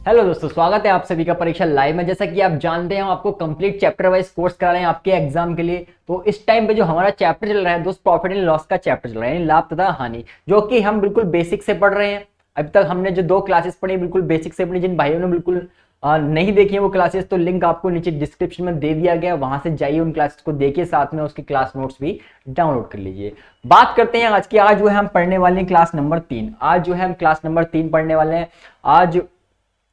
Hello दोस्तों, स्वागत है आप सभी का परीक्षा लाइव में। जैसा कि आप जानते हैं हम आपको कंप्लीट चैप्टर वाइज कोर्स करा रहे हैं आपके एग्जाम के लिए। तो इस टाइम पे जो हमारा चैप्टर चल रहा है दोस्त, प्रॉफिट एंड लॉस का चैप्टर चल रहा है, यानी लाभ तथा हानि, जो कि हम बिल्कुल बेसिक से पढ़ रहे हैं। अभी तक हमने जो 2 क्लासेस पढ़ी बिल्कुल बेसिक से पढ़ी। जिन भाइयों ने बिल्कुल नहीं देखी है वो क्लासेस, तो लिंक आपको नीचे डिस्क्रिप्शन में दे दिया गया, वहां से जाइए उन क्लासेस को देखिए, साथ में उसके क्लास नोट्स भी डाउनलोड कर लीजिए। बात करते हैं आज की। आज जो है हम पढ़ने वाले हैं क्लास नंबर 3। आज जो है हम क्लास नंबर 3 पढ़ने वाले हैं। आज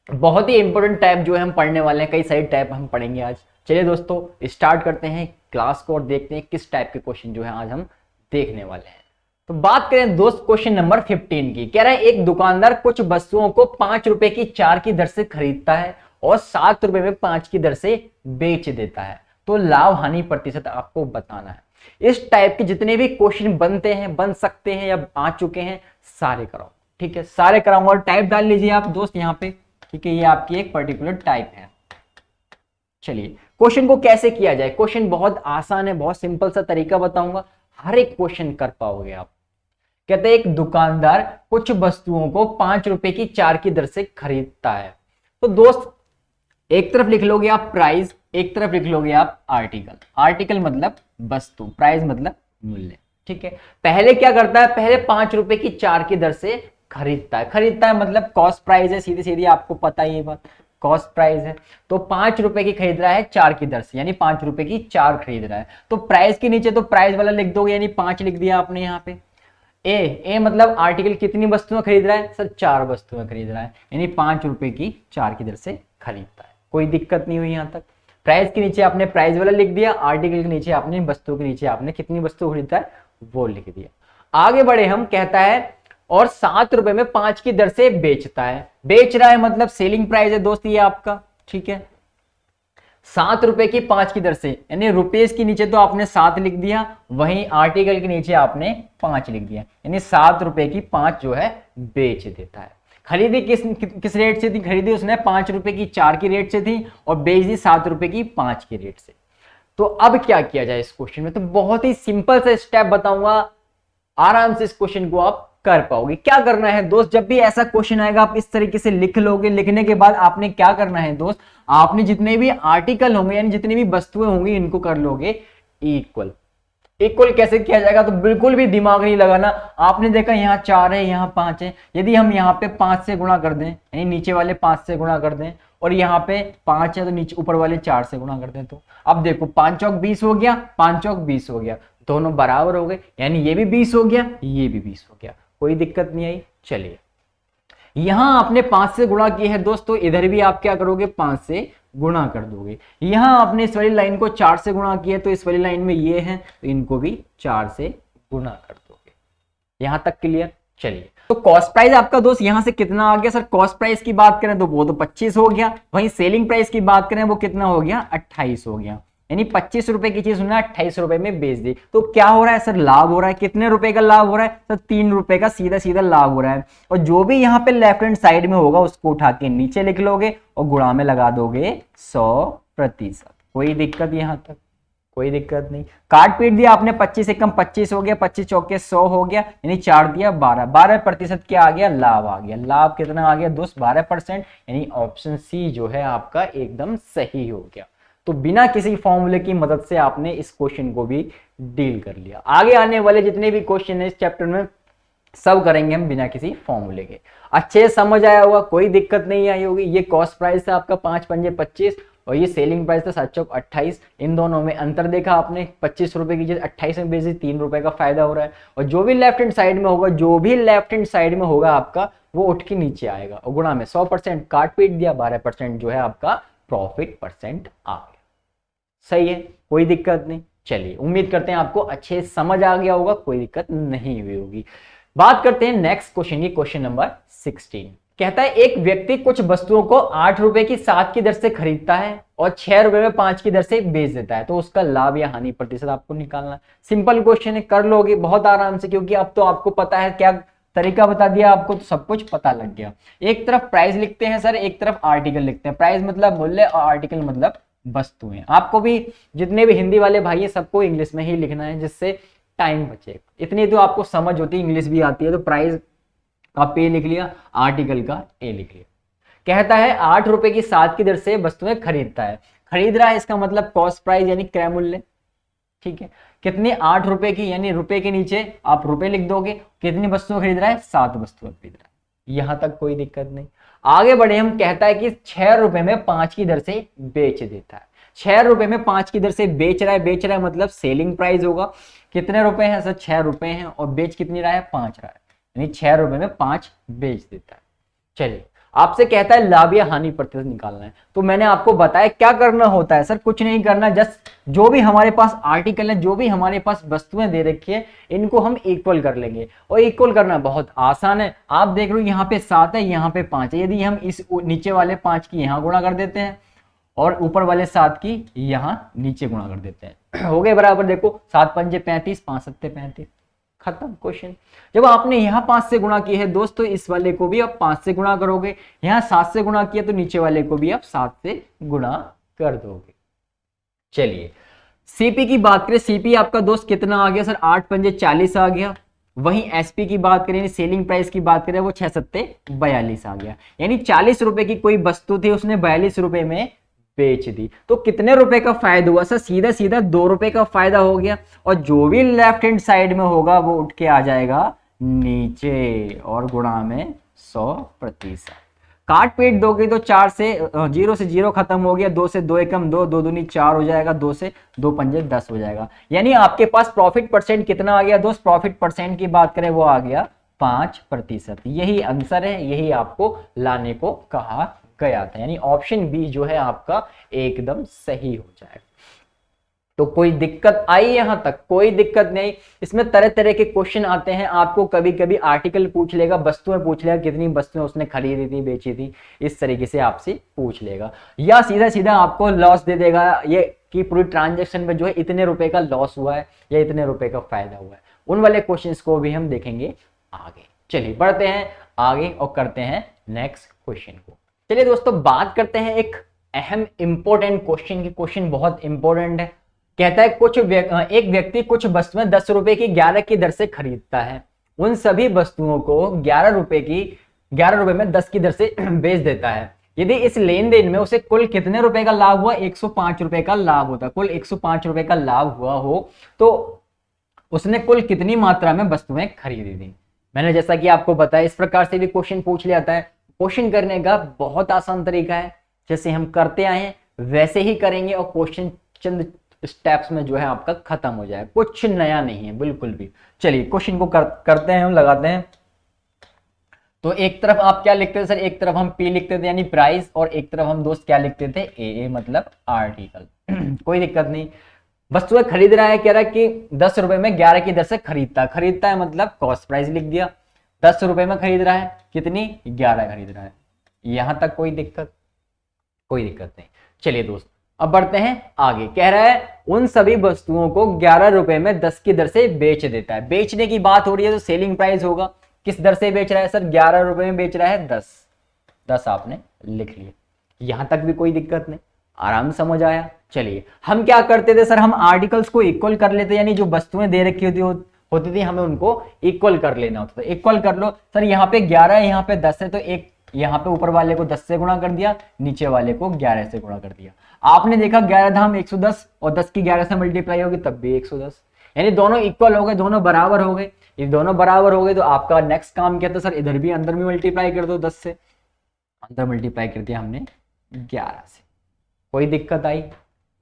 बहुत ही इंपॉर्टेंट टाइप जो है हम पढ़ने वाले हैं, कई सारी टाइप हम पढ़ेंगे आज। चलिए दोस्तों स्टार्ट करते हैं क्लास को और देखते हैं किस टाइप के क्वेश्चन जो है आज हम देखने वाले हैं। तो बात करें दोस्त क्वेश्चन नंबर 15 की। कह रहा है एक दुकानदार कुछ वस्तुओं को 5 रुपए की 4 की दर से खरीदता है और 7 रुपए में 5 की दर से बेच देता है, तो लाभ हानि प्रतिशत आपको बताना है। इस टाइप के जितने भी क्वेश्चन बनते हैं, बन सकते हैं या आ चुके हैं, सारे कराओ। ठीक है, सारे कराऊंगा और टाइप डाल लीजिए आप दोस्त यहाँ पे। ठीक है, ये आपकी एक पर्टिकुलर टाइप है। चलिए क्वेश्चन को कैसे किया जाए। क्वेश्चन बहुत आसान है, बहुत सिंपल सा तरीका बताऊंगा, हर एक क्वेश्चन कर पाओगे आप। कहते हैं एक दुकानदार कुछ वस्तुओं को 5 रुपए की 4 की दर से खरीदता है। तो दोस्त एक तरफ लिख लोगे आप प्राइस, एक तरफ लिख लोगे आप आर्टिकल। आर्टिकल मतलब वस्तु, प्राइस मतलब मूल्य। ठीक है, पहले क्या करता है, पहले 5 रुपए की 4 की दर से खरीदता है। खरीदता है मतलब कॉस्ट प्राइस है, सीधी सीधी आपको पता है ये बात, कॉस्ट प्राइस है। तो 5 रुपए की खरीद रहा है 4 की दर से, यानी 5 रुपए की 4 खरीद रहा है। तो प्राइस के नीचे तो प्राइस वाला लिख दोगे, यानी 5 लिख दिया आपने यहाँ पे। ए मतलब आर्टिकल कितनी वस्तुएं खरीद रहा है सर, 4 वस्तुएं खरीद रहा है, यानी 5 रुपए की 4 की दर से खरीदता है। कोई दिक्कत नहीं हुई यहाँ तक। प्राइस के नीचे आपने प्राइस वाला लिख दिया, आर्टिकल के नीचे आपने वस्तु के नीचे आपने कितनी वस्तु खरीदता है वो लिख दिया। आगे बढ़े हम, कहता है और 7 रुपए में 5 की दर से बेचता है। बेच रहा है मतलब सेलिंग प्राइस है दोस्त ये आपका। ठीक है, 7 रुपए की 5 की दर से, यानी रुपीस के नीचे तो आपने 7 लिख दिया, वहीं आर्टिकल के नीचे आपने 5 लिख दिया, यानी 7 रुपए की 5 जो है बेच देता है। खरीदी किस रेट से थी, खरीदी उसने 5 रुपए की 4 की रेट से थी और बेच दी 7 रुपए की 5 की रेट से। तो अब क्या किया जाए इस क्वेश्चन में, तो बहुत ही सिंपल सा स्टेप बताऊंगा, आराम से इस क्वेश्चन को आप कर पाओगे। क्या करना है दोस्त, जब भी ऐसा क्वेश्चन आएगा आप इस तरीके से लिख लोगे। लिखने के बाद आपने क्या करना है दोस्त, आपने जितने भी आर्टिकल होंगे यानी जितनी भी वस्तुएं होंगी इनको कर लोगे इक्वल। इक्वल कैसे किया जाएगा, तो बिल्कुल भी दिमाग नहीं लगाना। आपने देखा यहाँ 4 है, यहाँ 5 है, यदि हम यहाँ पे 5 से गुणा कर दें, यानी नीचे वाले 5 से गुणा कर दें, और यहाँ पे 5 है तो नीचे ऊपर वाले 4 से गुणा कर दें, तो अब देखो 5 चौक 20 हो गया, 5 चौक 20 हो गया, दोनों बराबर हो गए, यानी ये भी 20 हो गया, ये भी 20 हो गया। कोई दिक्कत नहीं आई। चलिए यहां आपने 5 से गुणा किया है दोस्तों, इधर भी आप क्या करोगे 5 से गुणा कर दोगे। यहां आपने इस वाली लाइन को 4 से गुणा किया तो इस वाली लाइन में ये है, तो इनको भी 4 से गुणा कर दोगे। यहां तक क्लियर। चलिए तो कॉस्ट प्राइस आपका दोस्त यहां से कितना आ गया सर, कॉस्ट प्राइस की बात करें तो वो तो 25 हो गया, वहीं सेलिंग प्राइस की बात करें वो कितना हो गया 28 हो गया, यानी 25 रुपए की चीज उन्होंने 28 रुपए में बेच दी। तो क्या हो रहा है सर, लाभ हो रहा है। कितने रुपए का लाभ हो रहा है सर, 3 रुपए का सीधा सीधा लाभ हो रहा है। और जो भी यहाँ पे लेफ्ट हैंड साइड में होगा उसको उठा के नीचे लिख लोगे और गुणा में लगा दोगे 100%। कोई दिक्कत यहाँ तक, कोई दिक्कत नहीं। काट पीट दिया आपने, 25 से कम 25 हो गया, 25 चौके 100 हो गया, यानी 4 दिया 12, 12% क्या आ गया, लाभ आ गया। लाभ कितना आ गया दोस्त 12%, यानी ऑप्शन सी जो है आपका एकदम सही हो गया। तो बिना किसी फॉर्मूले की मदद से आपने इस क्वेश्चन को भी डील कर लिया। आगे आने वाले जितने भी क्वेश्चन है इस चैप्टर में सब करेंगे हम बिना किसी फॉर्मूले के। अच्छे समझ आया होगा, कोई दिक्कत नहीं आई होगी। ये कॉस्ट प्राइस था आपका 5 पंजे 25 और ये सेलिंग प्राइस था 7 चौक 28। इन दोनों में अंतर देखा आपने, 25 रुपए की चीज 28 में बेची, 3 रुपए का फायदा हो रहा है। और जो भी लेफ्ट हैंड साइड में होगा, जो भी लेफ्ट हैंड साइड में होगा आपका वो उठ के नीचे आएगा और गुणा में 100%, काट पीट दिया 12% जो है आपका प्रॉफिट परसेंट आ गया। सही है, कोई दिक्कत नहीं। चलिए उम्मीद करते हैं आपको अच्छे समझ आ गया होगा, कोई दिक्कत नहीं हुई होगी। बात करते हैं नेक्स्ट क्वेश्चन की, क्वेश्चन नंबर 16। कहता है एक व्यक्ति कुछ वस्तुओं को 8 रुपए की 7 की दर से खरीदता है और 6 रुपए में 5 की दर से बेच देता है, तो उसका लाभ या हानि प्रतिशत आपको निकालना। सिंपल क्वेश्चन है, कर लोगे बहुत आराम से, क्योंकि अब तो आपको पता है क्या तरीका बता दिया आपको, तो सब कुछ पता लग गया। एक तरफ प्राइस लिखते हैं सर, एक तरफ आर्टिकल लिखते हैं। प्राइस मतलब मूल्य और आर्टिकल मतलब वस्तुएं। आपको भी जितने भी हिंदी वाले भाई है सबको इंग्लिश में ही लिखना है, जिससे टाइम बचेगा। इतनी तो आपको समझ होती है, इंग्लिश भी आती है, तो प्राइस का पे लिख लिया, आर्टिकल का ए लिख लिया। कहता है 8 रुपए की 7 की दर से वस्तुएं खरीदता है। खरीद रहा है इसका मतलब कॉस्ट प्राइस यानी क्रय मूल्य, ठीक है। कितने, 8 रुपए की, यानी रुपए के नीचे आप रुपए लिख दोगे। कितनी वस्तुएं खरीद रहा है, 7 वस्तुएं खरीद रहा है। यहां तक कोई दिक्कत नहीं। आगे बढ़े हम, कहता है कि 6 रुपए में 5 की दर से बेच देता है। 6 रुपए में 5 की दर से बेच रहा है। बेच रहा है मतलब सेलिंग प्राइस होगा। कितने रुपए हैं सर, 6 रुपए हैं, और बेच कितनी रहा है, 5 रहा है, यानी 6 रुपए में 5 बेच देता है। चलिए, आपसे कहता है लाभ या हानि प्रतिशत निकालना है। तो मैंने आपको बताया क्या करना होता है सर, कुछ नहीं करना, जस्ट जो भी हमारे पास आर्टिकल है, जो भी हमारे पास वस्तुएं दे रखी है, इनको हम इक्वल कर लेंगे। और इक्वल करना बहुत आसान है। आप देख रहे हो यहाँ पे 7 है, यहाँ पे 5 है। यदि हम इस नीचे वाले 5 की यहाँ गुणा कर देते हैं और ऊपर वाले 7 की यहाँ नीचे गुणा कर देते हैं, हो गए बराबर। देखो 7 पंजे 35, 5 सत्ते 35, खत्म क्वेश्चन। जब आपने यहाँ 5 से गुणा किया है दोस्तों, इस वाले को भी आप 5 से गुणा करोगे। यहाँ 7 से गुणा किया तो नीचे वाले को भी आप 7 से गुणा कर दोगे। चलिए, सीपी की बात करें, सीपी आपका दोस्त कितना आ गया सर, 8 पंजे 40 आ गया। वहीं एसपी की बात करें, सेलिंग प्राइस की बात करें, वो 6 सत्ते 42 आ गया। यानी 40 रुपए की कोई वस्तु थी, उसने 42 रुपए में बेच दी। तो कितने रुपए का फायदा हुआ सर, सीधा सीधा 2 रुपए का फायदा हो गया। और जो भी लेफ्ट हैंड साइड में होगा वो उठ के आ जाएगा नीचे, और गुणा में 100%। काट पीट दोगे तो 4 से 0 से 0 खत्म हो गया, 2 से 2 एकम 2, 2 दूनी 4 हो जाएगा, 2 से 2 पंजे 10 हो जाएगा। यानी आपके पास प्रॉफिट परसेंट कितना आ गया दोस्त, प्रॉफिट परसेंट की बात करें वो आ गया 5%। यही आंसर है, यही आपको लाने को कहा गया था। यानी ऑप्शन बी जो है आपका एकदम सही हो जाएगा। तो कोई दिक्कत आई यहां तक, कोई दिक्कत नहीं। इसमें तरह तरह के क्वेश्चन आते हैं। आपको कभी कभी आर्टिकल पूछ लेगा, वस्तुएं पूछ लेगा, कितनी वस्तुएं उसने खरीदी थी, बेची थी, इस तरीके से आपसे पूछ लेगा। या सीधा सीधा आपको लॉस दे देगा, ये कि पूरी ट्रांजेक्शन में जो है इतने रुपए का लॉस हुआ है या इतने रुपए का फायदा हुआ है। उन वाले क्वेश्चन को भी हम देखेंगे आगे। चलिए बढ़ते हैं आगे और करते हैं नेक्स्ट क्वेश्चन को। चलिए दोस्तों, बात करते हैं एक अहम इंपॉर्टेंट क्वेश्चन की। क्वेश्चन बहुत इंपॉर्टेंट है। कहता है एक व्यक्ति कुछ वस्तुएं 10 रुपए की 11 की दर से खरीदता है। उन सभी वस्तुओं को 11 रुपए में 10 की दर से बेच देता है। यदि इस लेन देन में उसे कुल कितने रुपए का लाभ हुआ, 105 रुपए का लाभ होता। कुल 105 रुपए का लाभ हुआ हो तो उसने कुल कितनी मात्रा में वस्तुएं खरीदी थी। मैंने जैसा कि आपको बताया, इस प्रकार से भी क्वेश्चन पूछ लिया जाता है। क्वेश्चन करने का बहुत आसान तरीका है, जैसे हम करते आए हैं वैसे ही करेंगे और क्वेश्चन चंद स्टेप्स में जो है आपका खत्म हो जाए। कुछ नया नहीं है बिल्कुल भी। चलिए क्वेश्चन को करते हैं, हम लगाते हैं। तो एक तरफ आप क्या लिखते थे सर, एक तरफ हम पी लिखते थे यानी प्राइस, और एक तरफ हम दोस्त क्या लिखते थे, ए मतलब आर्टिकल। कोई दिक्कत नहीं। वस्तुएं खरीद रहा है, कह रहा है कि 10 रुपए में 11 की दर से खरीदता है मतलब कॉस्ट प्राइस लिख दिया। 10 रुपए में खरीद रहा है, कितनी, 11 खरीद रहा है। यहां तक कोई दिक्कत नहीं। चलिए दोस्त, अब बढ़ते हैं आगे। कह रहा है उन सभी वस्तुओं को 11 रुपए में 10 की दर से बेच देता है। बेचने की बात हो रही है तो सेलिंग प्राइस होगा। किस दर से बेच रहा है सर, 11 रुपए में बेच रहा है, 10 आपने लिख लिया। यहां तक भी कोई दिक्कत नहीं, आराम समझ आया। चलिए, हम क्या करते थे सर, हम आर्टिकल्स को इक्वल कर लेते, यानी जो वस्तुएं दे रखी होती थी हमें उनको इक्वल कर लेना होता था। इक्वल कर लो सर, यहाँ पे 11 है, यहाँ पे 10 है, तो एक यहाँ पे ऊपर वाले को 10 से गुणा कर दिया, नीचे वाले को 11 से गुणा कर दिया। आपने देखा 11 धाम 110 और 10 की 11 से मल्टीप्लाई होगी तब भी 110, यानी दोनों इक्वल हो गए, दोनों बराबर हो गए। ये दोनों बराबर हो गए तो आपका नेक्स्ट काम क्या था सर, इधर भी अंदर भी मल्टीप्लाई कर दो, 10 से अंदर मल्टीप्लाई कर दिया हमने 11 से। कोई दिक्कत आई,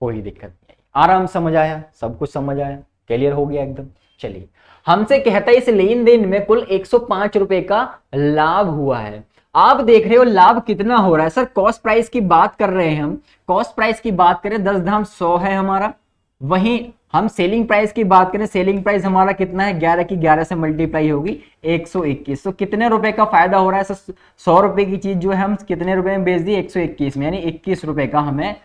कोई दिक्कत नहीं आई, आराम समझ आया, सब कुछ समझ आया, क्लियर हो गया एकदम। चलिए, हमसे कहता है इस लेन देन में कुल 105 रुपए का लाभ हुआ है। आप देख रहे हो लाभ कितना हो रहा है सर, कॉस्ट प्राइस की बात कर रहे हैं हम। कॉस्ट प्राइस की बात करें 10 धाम 100 है हमारा। वहीं हम सेलिंग प्राइस की बात करें, सेलिंग प्राइस हमारा कितना है, 11 की 11 से मल्टीप्लाई होगी 121। तो कितने रुपए का फायदा हो रहा है सर, 100 रुपए की चीज जो है हम कितने रुपए में बेच दी, 121 में, यानी 21 रुपए का हमें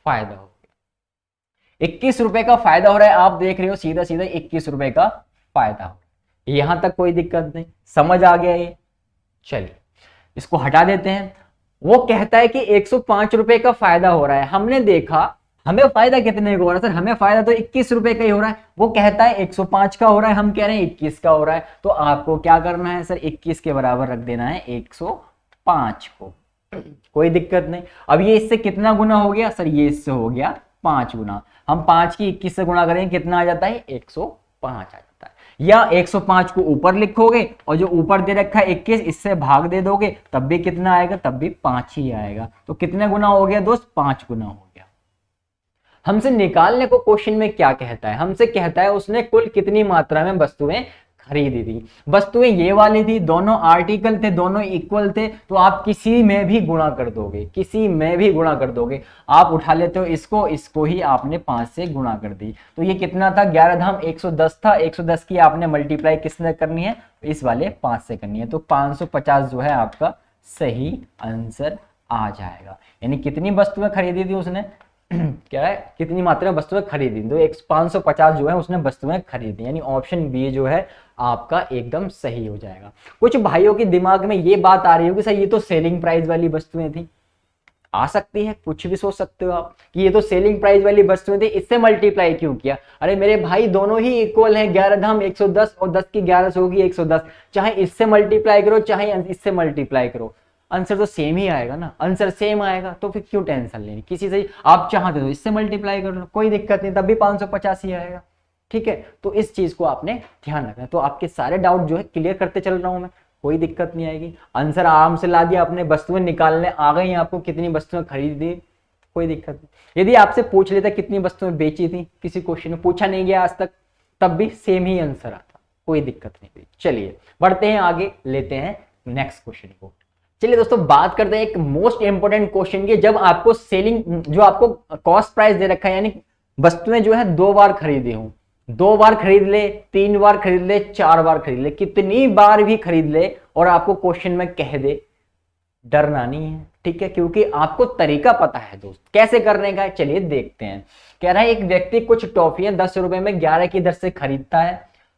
फायदा हो गया। 21 रुपए का फायदा हो रहा है, आप देख रहे हो सीधा सीधा 21 रुपए का फायदा हो। यहां तक कोई दिक्कत नहीं, समझ आ गया ये। चलिए इसको हटा देते हैं। वो कहता है कि 105 रुपए का फायदा हो रहा है। हमने देखा हमें फायदा कितने का हो रहा है सर, हमें फायदा तो 21 रुपए का ही हो रहा है। वो कहता है 105 का हो रहा है, हम कह रहे हैं 21 का हो रहा है। तो आपको क्या करना है सर, 21 के बराबर रख देना है 105 को। कोई दिक्कत नहीं। अब ये इससे कितना गुना हो गया सर, ये इससे हो गया 5 गुना। हम 5 की 21 से गुणा करेंगे, कितना आ जाता है 105 आ जाता है। या 105 को ऊपर लिखोगे और जो ऊपर दे रखा है 21 इससे भाग दे दोगे तब भी कितना आएगा, तब भी 5 ही आएगा। तो कितने गुना हो गया दोस्त, 5 गुना हो गया। हमसे निकालने को क्वेश्चन में क्या कहता है, हमसे कहता है उसने कुल कितनी मात्रा में वस्तुएं खरीदी थी। वस्तुएं ये वाली थी, दोनों आर्टिकल थे, दोनों इक्वल थे, तो आप किसी में भी गुणा कर दोगे, किसी में भी गुणा कर दोगे। आप उठा लेते हो इसको, इसको ही आपने 5 से गुणा कर दी। तो ये कितना था, 11 धाम 110 था। 110 की आपने मल्टीप्लाई किसने करनी है, इस वाले 5 से करनी है। तो 550 जो है आपका सही आंसर आ जाएगा। यानी कितनी वस्तुएं खरीदी थी उसने, क्या है, कितनी मात्रा में वस्तुएं खरीदी, तो 550 जो है उसने वस्तुएं खरीदी। यानी ऑप्शन बी जो है आपका एकदम सही हो जाएगा। कुछ भाइयों के दिमाग में ये बात आ रही होगी सर ये तो सेलिंग प्राइस वाली वस्तुएं थी। आ सकती है, कुछ भी सोच सकते हो आप कि ये तो सेलिंग प्राइस वाली वस्तुएं थी, इससे मल्टीप्लाई क्यों किया। अरे मेरे भाई दोनों ही इक्वल हैं, 11 धाम 110 और 10 की 11 से होगी 110। चाहे इससे मल्टीप्लाई करो चाहे इससे मल्टीप्लाई करो, आंसर तो सेम ही आएगा ना, आंसर सेम आएगा। तो फिर क्यों टेंशन लेनी, किसी से आप चाहते हो इससे मल्टीप्लाई कर लो, कोई दिक्कत नहीं, तब भी 550 ही आएगा। ठीक है, तो इस चीज को आपने ध्यान रखना है। तो आपके सारे डाउट जो है क्लियर करते चल रहा हूं मैं, कोई दिक्कत नहीं आएगी। आंसर आराम से ला दिया आपने, वस्तुएं निकालने आ गई, आपको कितनी वस्तुएं खरीदी, कोई दिक्कत नहीं। यदि आपसे पूछ लेता कितनी वस्तुएं बेची थी, किसी क्वेश्चन में पूछा नहीं गया आज तक, तब भी सेम ही आंसर आता, कोई दिक्कत नहीं। चलिए बढ़ते हैं आगे, लेते हैं नेक्स्ट क्वेश्चन को। चलिए दोस्तों बात करते हैं एक मोस्ट इंपोर्टेंट क्वेश्चन की। जब आपको सेलिंग, जो आपको कॉस्ट प्राइस दे रखा है, यानी वस्तुएं जो है 2 बार खरीदी हूं, 2 बार खरीद ले, 3 बार खरीद ले, 4 बार खरीद ले, कितनी बार भी खरीद ले और आपको क्वेश्चन में कह दे, डरना नहीं है। ठीक है, क्योंकि आपको तरीका पता है दोस्त कैसे करने का है। चलिए देखते हैं। कह रहा है एक व्यक्ति कुछ टॉफियां 10 रुपए में 11 की दर से खरीदता है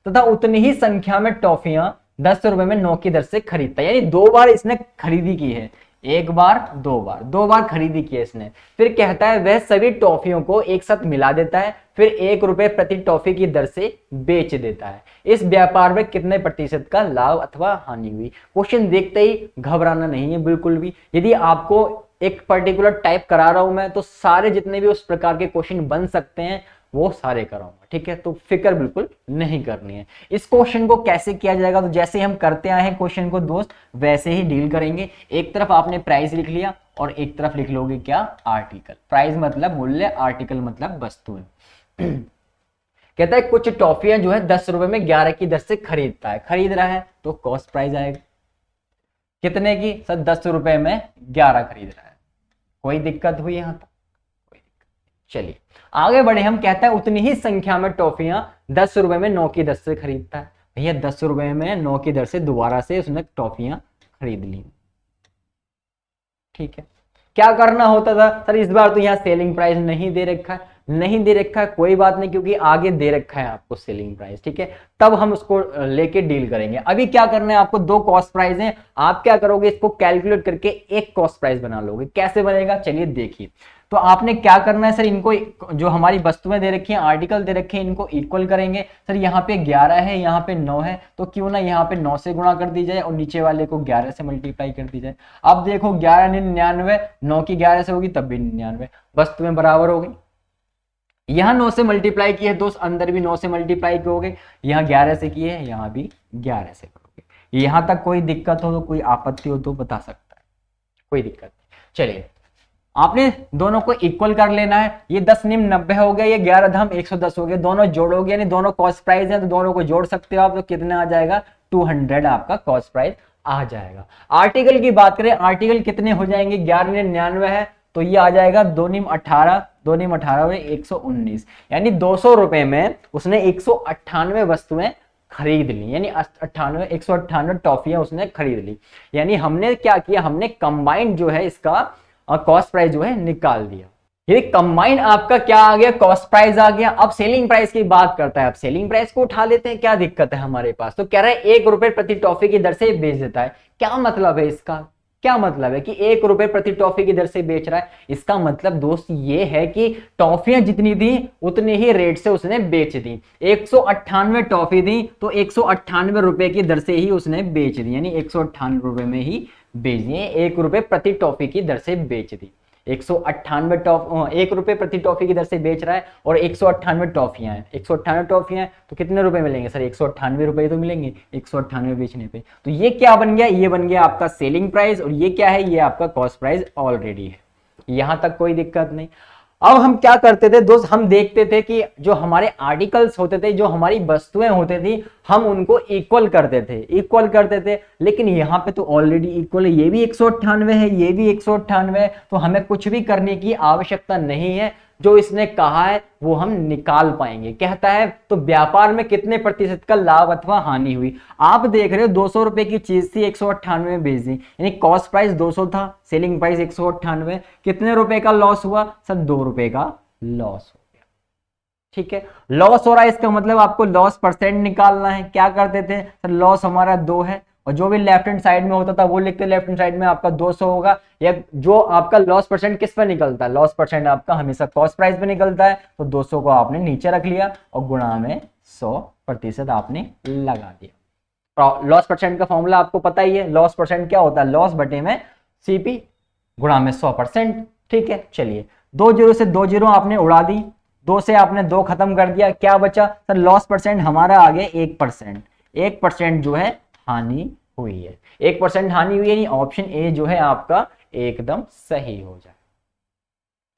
तथा उतनी ही संख्या में टॉफियां 10 रुपए में 9 की दर से खरीदता है। यानी 2 बार इसने खरीदी की है, 1 बार 2 बार खरीदी की है इसने। फिर कहता है वह सभी टॉफियों को एक साथ मिला देता है, फिर 1 रुपए प्रति टॉफी की दर से बेच देता है। इस व्यापार में कितने प्रतिशत का लाभ अथवा हानि हुई। क्वेश्चन देखते ही घबराना नहीं है बिल्कुल भी। यदि आपको एक पर्टिकुलर टाइप करा रहा हूं मैं, तो सारे जितने भी उस प्रकार के क्वेश्चन बन सकते हैं वो सारे कराऊंगा। ठीक है, तो फिक्र बिल्कुल नहीं करनी है। इस क्वेश्चन को कैसे किया जाएगा, तो जैसे हम करते आए हैं क्वेश्चन को दोस्त, वैसे ही डील करेंगे। एक तरफ आपने प्राइस लिख लिया और एक तरफ लिख लोगे क्या, आर्टिकल। प्राइस मतलब मूल्य, आर्टिकल मतलब वस्तुएं। कहता है कुछ टॉफियां जो है 10 रुपए में 11 की दर से खरीदता है, खरीद रहा है तो कॉस्ट प्राइस आएगा कितने की सर, 10 रुपए में 11 खरीद रहा है। कोई दिक्कत हुई यहां तक, कोई दिक्कत। चलिए आगे बढ़े। हम कहता है उतनी ही संख्या में टॉफियां 10 रुपए में 9 की दर से खरीदता है। भैया 10 रुपए में 9 की दर से दोबारा से उसने टॉफियां खरीद ली। ठीक है, क्या करना होता था सर, इस बार तो यहाँ सेलिंग प्राइस नहीं दे रखा है, नहीं दे रखा है कोई बात नहीं, क्योंकि आगे दे रखा है आपको सेलिंग प्राइस। ठीक है, तब हम उसको लेके डील करेंगे। अभी क्या करना है आपको, 2 कॉस्ट प्राइस हैं, आप क्या करोगे इसको कैलकुलेट करके एक कॉस्ट प्राइस बना लोगे। कैसे बनेगा चलिए देखिए। तो आपने क्या करना है सर, इनको जो हमारी वस्तुएं दे रखी हैं, आर्टिकल दे रखे हैं, इनको इक्वल करेंगे। सर यहाँ पे 11 है, यहाँ पे 9 है, तो क्यों ना यहाँ पे 9 से गुणा कर दी जाए और नीचे वाले को 11 से मल्टीप्लाई कर दी जाए। अब देखो 11 99, 9 की 11 से होगी तब भी 99, वस्तुएं बराबर हो गई। यहाँ 9 से मल्टीप्लाई की है दोस्त, अंदर भी 9 से मल्टीप्लाई करोगे, यहाँ 11 से की है, यहाँ भी 11 से करोगे। यहाँ तक कोई दिक्कत हो तो, कोई आपत्ति हो तो बता सकता है, कोई दिक्कत नहीं। चलिए आपने दोनों को इक्वल कर लेना है। ये 10 निम 90 हो गया, ये 11 धाम 110 हो गया, दोनों जोड़ोगे, यानी दोनों कॉस्ट प्राइस हैं तो दोनों को जोड़ सकते हो आप। तो कितना आ जाएगा, 200 आपका कॉस्ट प्राइस आ जाएगा। आर्टिकल की बात करें, आर्टिकल कितने हो जाएंगे, 11 निम 99 है तो ये आ जाएगा 2 निम 18, 2 निम 18 में 119, यानी 200 रुपए में उसने 198 वस्तुएं खरीद ली, यानी 198 टॉफियां उसने खरीद ली। यानी हमने क्या किया, हमने कंबाइंड जो है इसका कॉस्ट प्राइस जो है निकाल दिया। ये कंबाइंड आपका क्या आ गया, कॉस्ट प्राइस आ गया। अब सेलिंग प्राइस की बात करता है, अब सेलिंग प्राइस को उठा लेते हैं, क्या दिक्कत है हमारे पास। तो कह रहा है 1 रुपए प्रति टॉफी की दर से बेच देता है। क्या मतलब है इसका, क्या मतलब है कि 1 रुपए प्रति टॉफी की दर से बेच रहा है। इसका मतलब दोस्त ये है कि टॉफियां जितनी थी उतने ही रेट से उसने बेच दी। 198 टॉफी दी तो 198 रुपए की दर से ही उसने बेच दी, यानी 198 रुपए में ही बेच दिए, 1 रुपए प्रति टॉफी की दर से बेच दी। 1 रुपए प्रति टॉफी की दर से बेच रहा है और 198 टॉफियां हैं, 198 टॉफियां हैं तो कितने रुपए मिलेंगे सर? 198 रुपए तो मिलेंगे 198 बेचने पे। तो ये क्या बन गया? ये बन गया आपका सेलिंग प्राइस और ये क्या है? ये आपका कॉस्ट प्राइस ऑलरेडी है। यहां तक कोई दिक्कत नहीं। अब हम क्या करते थे दोस्त, हम देखते थे कि जो हमारे आर्टिकल्स होते थे, जो हमारी वस्तुएं होती थी, हम उनको इक्वल करते थे, लेकिन यहाँ पे तो ऑलरेडी इक्वल है, ये भी 198 है, ये भी 198 है, तो हमें कुछ भी करने की आवश्यकता नहीं है। जो इसने कहा है वो हम निकाल पाएंगे। कहता है तो व्यापार में कितने प्रतिशत का लाभ अथवा हानि हुई। आप देख रहे हो 200 रुपए की चीज थी, 198 में बेच दी, यानी कॉस्ट प्राइस 200 था, सेलिंग प्राइस 198, कितने रुपए का लॉस हुआ सर? 2 रुपए का लॉस हो गया। ठीक है, लॉस हो रहा है, इसका मतलब आपको लॉस परसेंट निकालना है। क्या करते थे सर? लॉस हमारा 2 है और जो भी लेफ्ट हैंड साइड में होता था वो लिखते, लेफ्ट हैंड साइड में आपका 200 होगा। या जो आपका लॉस परसेंट किस पर निकलता है? लॉस परसेंट आपका हमेशा कॉस्ट प्राइस पे निकलता है, तो 200 को आपने नीचे रख लिया और गुणा में 100% आपने लगा दिया। लॉस परसेंट का फॉर्मूला आपको पता ही है, लॉस परसेंट क्या होता है? लॉस बटे में सीपी गुणा में 100%। ठीक है, चलिए 2 जीरो से 2 जीरो आपने उड़ा दी, 2 से आपने 2 खत्म कर दिया, क्या बचा सर? लॉस परसेंट हमारा आ गया 1%। 1% जो है हानि हुई है, 1% हानि हुई है, यानी ऑप्शन ए जो है आपका एकदम सही हो जाए।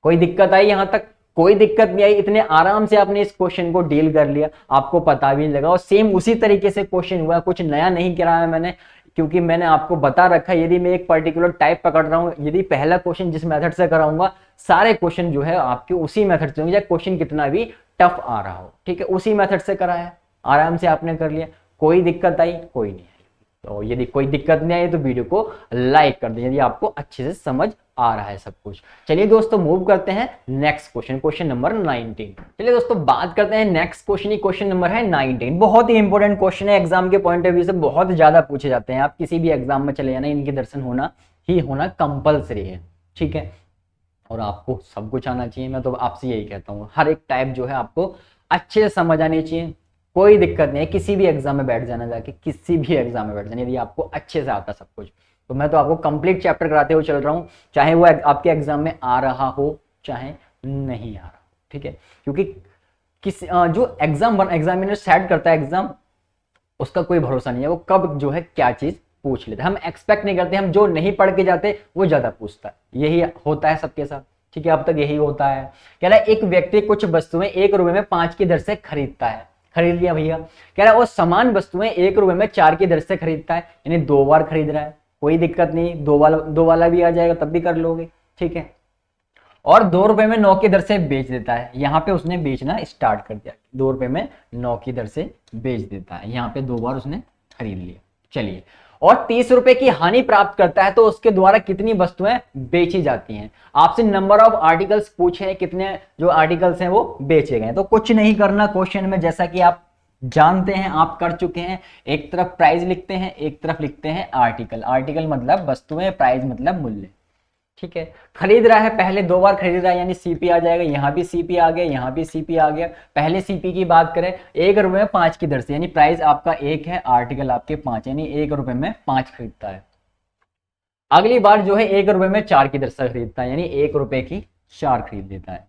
कोई दिक्कत आई यहां तक? कोई दिक्कत नहीं आई, इतने आराम से आपने इस क्वेश्चन को डील कर लिया, आपको पता भी नहीं लगा। और सेम उसी तरीके से क्वेश्चन हुआ, कुछ नया नहीं कराया मैंने, क्योंकि मैंने आपको बता रखा है यदि मैं एक पर्टिकुलर टाइप पकड़ रहा हूं, यदि पहला क्वेश्चन जिस मेथड से कराऊंगा, सारे क्वेश्चन जो है आपके उसी मेथड से होंगे, चाहे क्वेश्चन कितना भी टफ आ रहा हो। ठीक है, उसी मेथड से कराया, आराम से आपने कर लिया। कोई दिक्कत आई? कोई नहीं। तो यदि कोई दिक्कत नहीं आई तो वीडियो को लाइक कर दें यदि आपको अच्छे से समझ आ रहा है सब कुछ। चलिए दोस्तों मूव करते हैं नेक्स्ट क्वेश्चन, क्वेश्चन नंबर 19। चलिए दोस्तों बात करते हैं नेक्स्ट क्वेश्चन ही, क्वेश्चन नंबर है 19। बहुत ही इंपॉर्टेंट क्वेश्चन है, एग्जाम के पॉइंट ऑफ व्यू से बहुत ज्यादा पूछे जाते हैं। आप किसी भी एग्जाम में चले जाना, इनके दर्शन होना ही होना कंपलसरी है। ठीक है, और आपको सब कुछ आना चाहिए। मैं तो आपसे यही कहता हूँ, हर एक टाइप जो है आपको अच्छे से समझ आनी चाहिए। कोई दिक्कत नहीं है, किसी भी एग्जाम में बैठ जाना, जाके किसी भी एग्जाम में बैठ जाना, यदि आपको अच्छे से आता सब कुछ। तो मैं तो आपको कंप्लीट चैप्टर कराते हुए चल रहा हूँ, चाहे वो आपके एग्जाम में आ रहा हो चाहे नहीं आ रहा हो। ठीक है, क्योंकि जो एग्जामिनर सेट करता है एग्जाम, उसका कोई भरोसा नहीं है, वो कब जो है क्या चीज पूछ लेते हैं। हम एक्सपेक्ट नहीं करते, हम जो नहीं पढ़ के जाते वो ज्यादा पूछता है, यही होता है सबके साथ। ठीक है, अब तक यही होता है। कह रहा है एक व्यक्ति कुछ वस्तुएं 1 रुपए में 5 की दर से खरीदता है, खरीद लिया भैया। कह रहा है वो समान वस्तुएं 1 रुपए में 4 की दर से खरीदता है, यानी 2 बार खरीद रहा है। कोई दिक्कत नहीं, दो वाला भी आ जाएगा तब भी कर लोगे। ठीक है, और 2 रुपए में 9 की दर से बेच देता है। यहाँ पे उसने बेचना स्टार्ट कर दिया, 2 रुपए में 9 की दर से बेच देता है, यहाँ पे 2 बार उसने खरीद लिया। चलिए, और 30 रुपए की हानि प्राप्त करता है, तो उसके द्वारा कितनी वस्तुएं बेची जाती हैं। आपसे नंबर ऑफ आर्टिकल्स पूछे हैं, कितने जो आर्टिकल्स हैं वो बेचे गए। तो कुछ नहीं करना क्वेश्चन में, जैसा कि आप जानते हैं, आप कर चुके हैं। एक तरफ प्राइस लिखते हैं, एक तरफ लिखते हैं आर्टिकल। आर्टिकल मतलब वस्तुएं, प्राइस मतलब मूल्य। ठीक है, खरीद रहा है, पहले 2 बार खरीद रहा है, यानी सीपी आ जाएगा। यहाँ भी सीपी आ गया, यहाँ भी सीपी आ गया। पहले सीपी की बात करें, 1 रुपए में 5 की दर से, यानी प्राइस आपका 1 है, आर्टिकल आपके 5, यानी 1 रुपए में 5 खरीदता है। अगली बार जो है 1 रुपए में 4 की दर से खरीदता है, यानी 1 रुपए की 4 खरीद लेता है।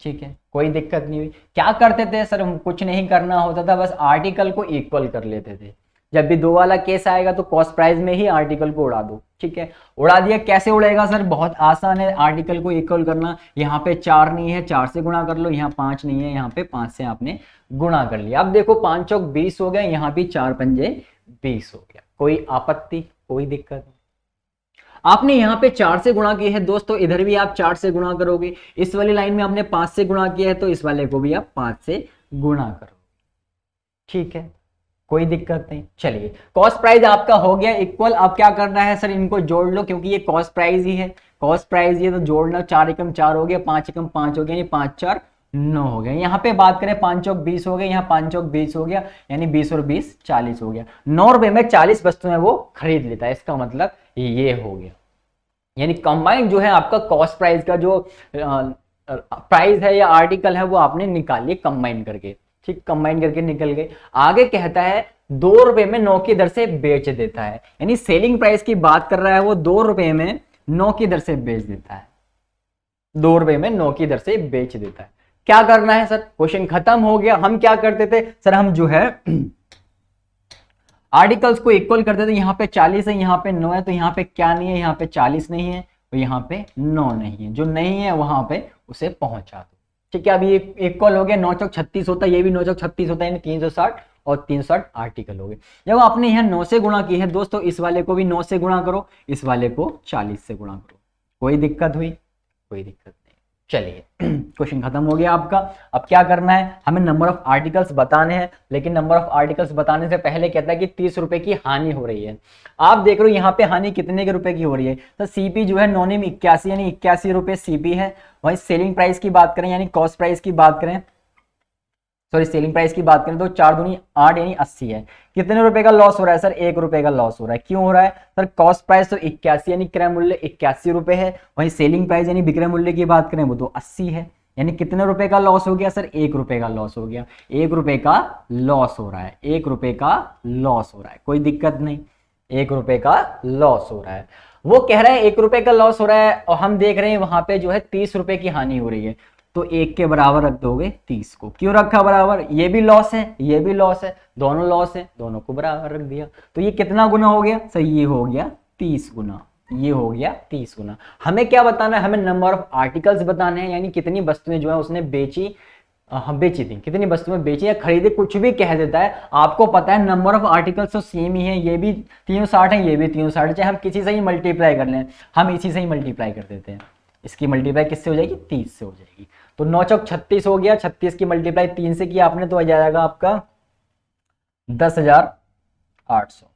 ठीक है, कोई दिक्कत नहीं हुई। क्या करते थे सर? कुछ नहीं करना होता था, बस आर्टिकल को इक्वल कर लेते थे। जब भी 2 वाला केस आएगा तो कॉस्ट प्राइस में ही आर्टिकल को उड़ा दो। ठीक है, उड़ा दिया। कैसे उड़ेगा सर? बहुत आसान है आर्टिकल को इक्वल करना। यहाँ पे 4 नहीं है, 4 से गुणा कर लो। यहाँ 5 नहीं है, यहाँ पे 5 से आपने गुणा कर लिया। अब देखो 5 चौक 20 हो गया, यहाँ भी 4 पंजे 20 हो गया। कोई आपत्ति? कोई दिक्कत नहीं। आपने यहाँ पे 4 से गुणा किया है दोस्तों, इधर भी आप 4 से गुणा करोगे। इस वाली लाइन में आपने 5 से गुणा किया है, तो इस वाले को भी आप 5 से गुणा करोगे। ठीक है, कोई दिक्कत नहीं। चलिए, कॉस्ट प्राइस आपका हो गया इक्वल। अब क्या करना है सर? इनको जोड़ लो, क्योंकि ये कॉस्ट प्राइस ही है। कॉस्ट प्राइस ये तो जोड़ना, 4 एकम 4 हो गया, 5 एकम 5 हो गया, यानी 5 4 9 हो गया। यहाँ पे बात करें 5 चौक 20 हो गया, यहाँ 5 चौक 20 हो गया, यानी 20 और 20 40 हो गया। 9 रुपए में 40 वस्तुएं वो खरीद लेता है, इसका मतलब ये हो गया। यानी कंबाइंड जो है आपका कॉस्ट प्राइस का जो प्राइस है या आर्टिकल है वो आपने निकाल लिए कंबाइन करके। ठीक, कंबाइन करके निकल गए। आगे कहता है ₹2 में 9 की दर से बेच देता है, यानी सेलिंग प्राइस की बात कर रहा है वो ₹2 में 9 की दर से बेच देता है, ₹2 में 9 की दर से बेच देता है। क्या करना है सर, क्वेश्चन खत्म हो गया। हम क्या करते थे सर, हम जो है आर्टिकल्स को इक्वल करते थे। यहाँ पे 40 है, यहाँ पे 9 है, तो यहाँ पे क्या नहीं है, यहाँ पे 40 नहीं है, तो यहाँ पे 9 नहीं है, जो नहीं है वहां पे उसे पहुंचा दो। ठीक है, अभी इक्वल हो गया, 9 चौक 36 होता है, ये भी 9 चौक 36 होता है, यानी 360 और 360 आर्टिकल हो गए। जब आपने यहाँ 9 से गुणा की है दोस्तों, इस वाले को भी 9 से गुणा करो, इस वाले को 40 से गुणा करो। कोई दिक्कत हुई? कोई दिक्कत नहीं। चलिए क्वेश्चन खत्म हो गया आपका। अब क्या करना है, हमें नंबर ऑफ आर्टिकल्स बताने हैं, लेकिन नंबर ऑफ आर्टिकल्स बताने से पहले कहता है कि 30 रुपए की हानि हो रही है। आप देख रहे हो यहाँ पे हानि कितने के रुपए की हो रही है, तो सीपी जो है नॉनिम 81 यानी 81 रुपए सीपी है। वही सेलिंग प्राइस की बात करें यानी कॉस्ट प्राइस की बात करें, सॉरी सेलिंग प्राइस की बात करें तो 4 दूनी 8 यानी 80 है। कितने रुपए का लॉस हो रहा है सर, ₹1 का लॉस हो रहा है। क्यों हो रहा है सर, कॉस्ट प्राइस तो 81 यानी क्रय मूल्य 81 रुपए है, वहीं सेलिंग प्राइस यानी विक्रय मूल्य की बात करें वो तो 80 है, यानी कितने रुपए का लॉस हो गया सर, ₹1 का लॉस हो गया। ₹1 का लॉस हो रहा है, ₹1 का लॉस हो रहा है, कोई दिक्कत नहीं, ₹1 का लॉस हो रहा है। वो कह रहा है ₹1 का लॉस हो रहा है और हम देख रहे हैं वहां पे जो है 30 रुपए की हानि हो रही है, तो 1 के बराबर रख दोगे 30 को। क्यों रखा बराबर, ये भी लॉस है, ये भी लॉस है, दोनों लॉस है, दोनों को बराबर रख दिया। तो ये कितना गुना हो गया सर, ये हो गया 30 गुना, ये हो गया 30 गुना। हमें क्या बताना है, हमें नंबर ऑफ आर्टिकल्स बताने हैं, यानी कितनी वस्तुएं जो है उसने बेची, बेची थी, कितनी वस्तुएं बेची या खरीदी, कुछ भी कह देता है। आपको पता है नंबर ऑफ आर्टिकल्स तो सेम ही है, ये भी 360 है, ये भी 360, चाहे हम किसी से ही मल्टीप्लाई कर लें, हम इसी से ही मल्टीप्लाई कर देते हैं। इसकी मल्टीप्लाई किससे हो जाएगी, 30 से हो जाएगी। तो 9 चौक 36 हो गया, 36 की मल्टीप्लाई 3 से किया आपने तो आ जाएगा आपका 10,800।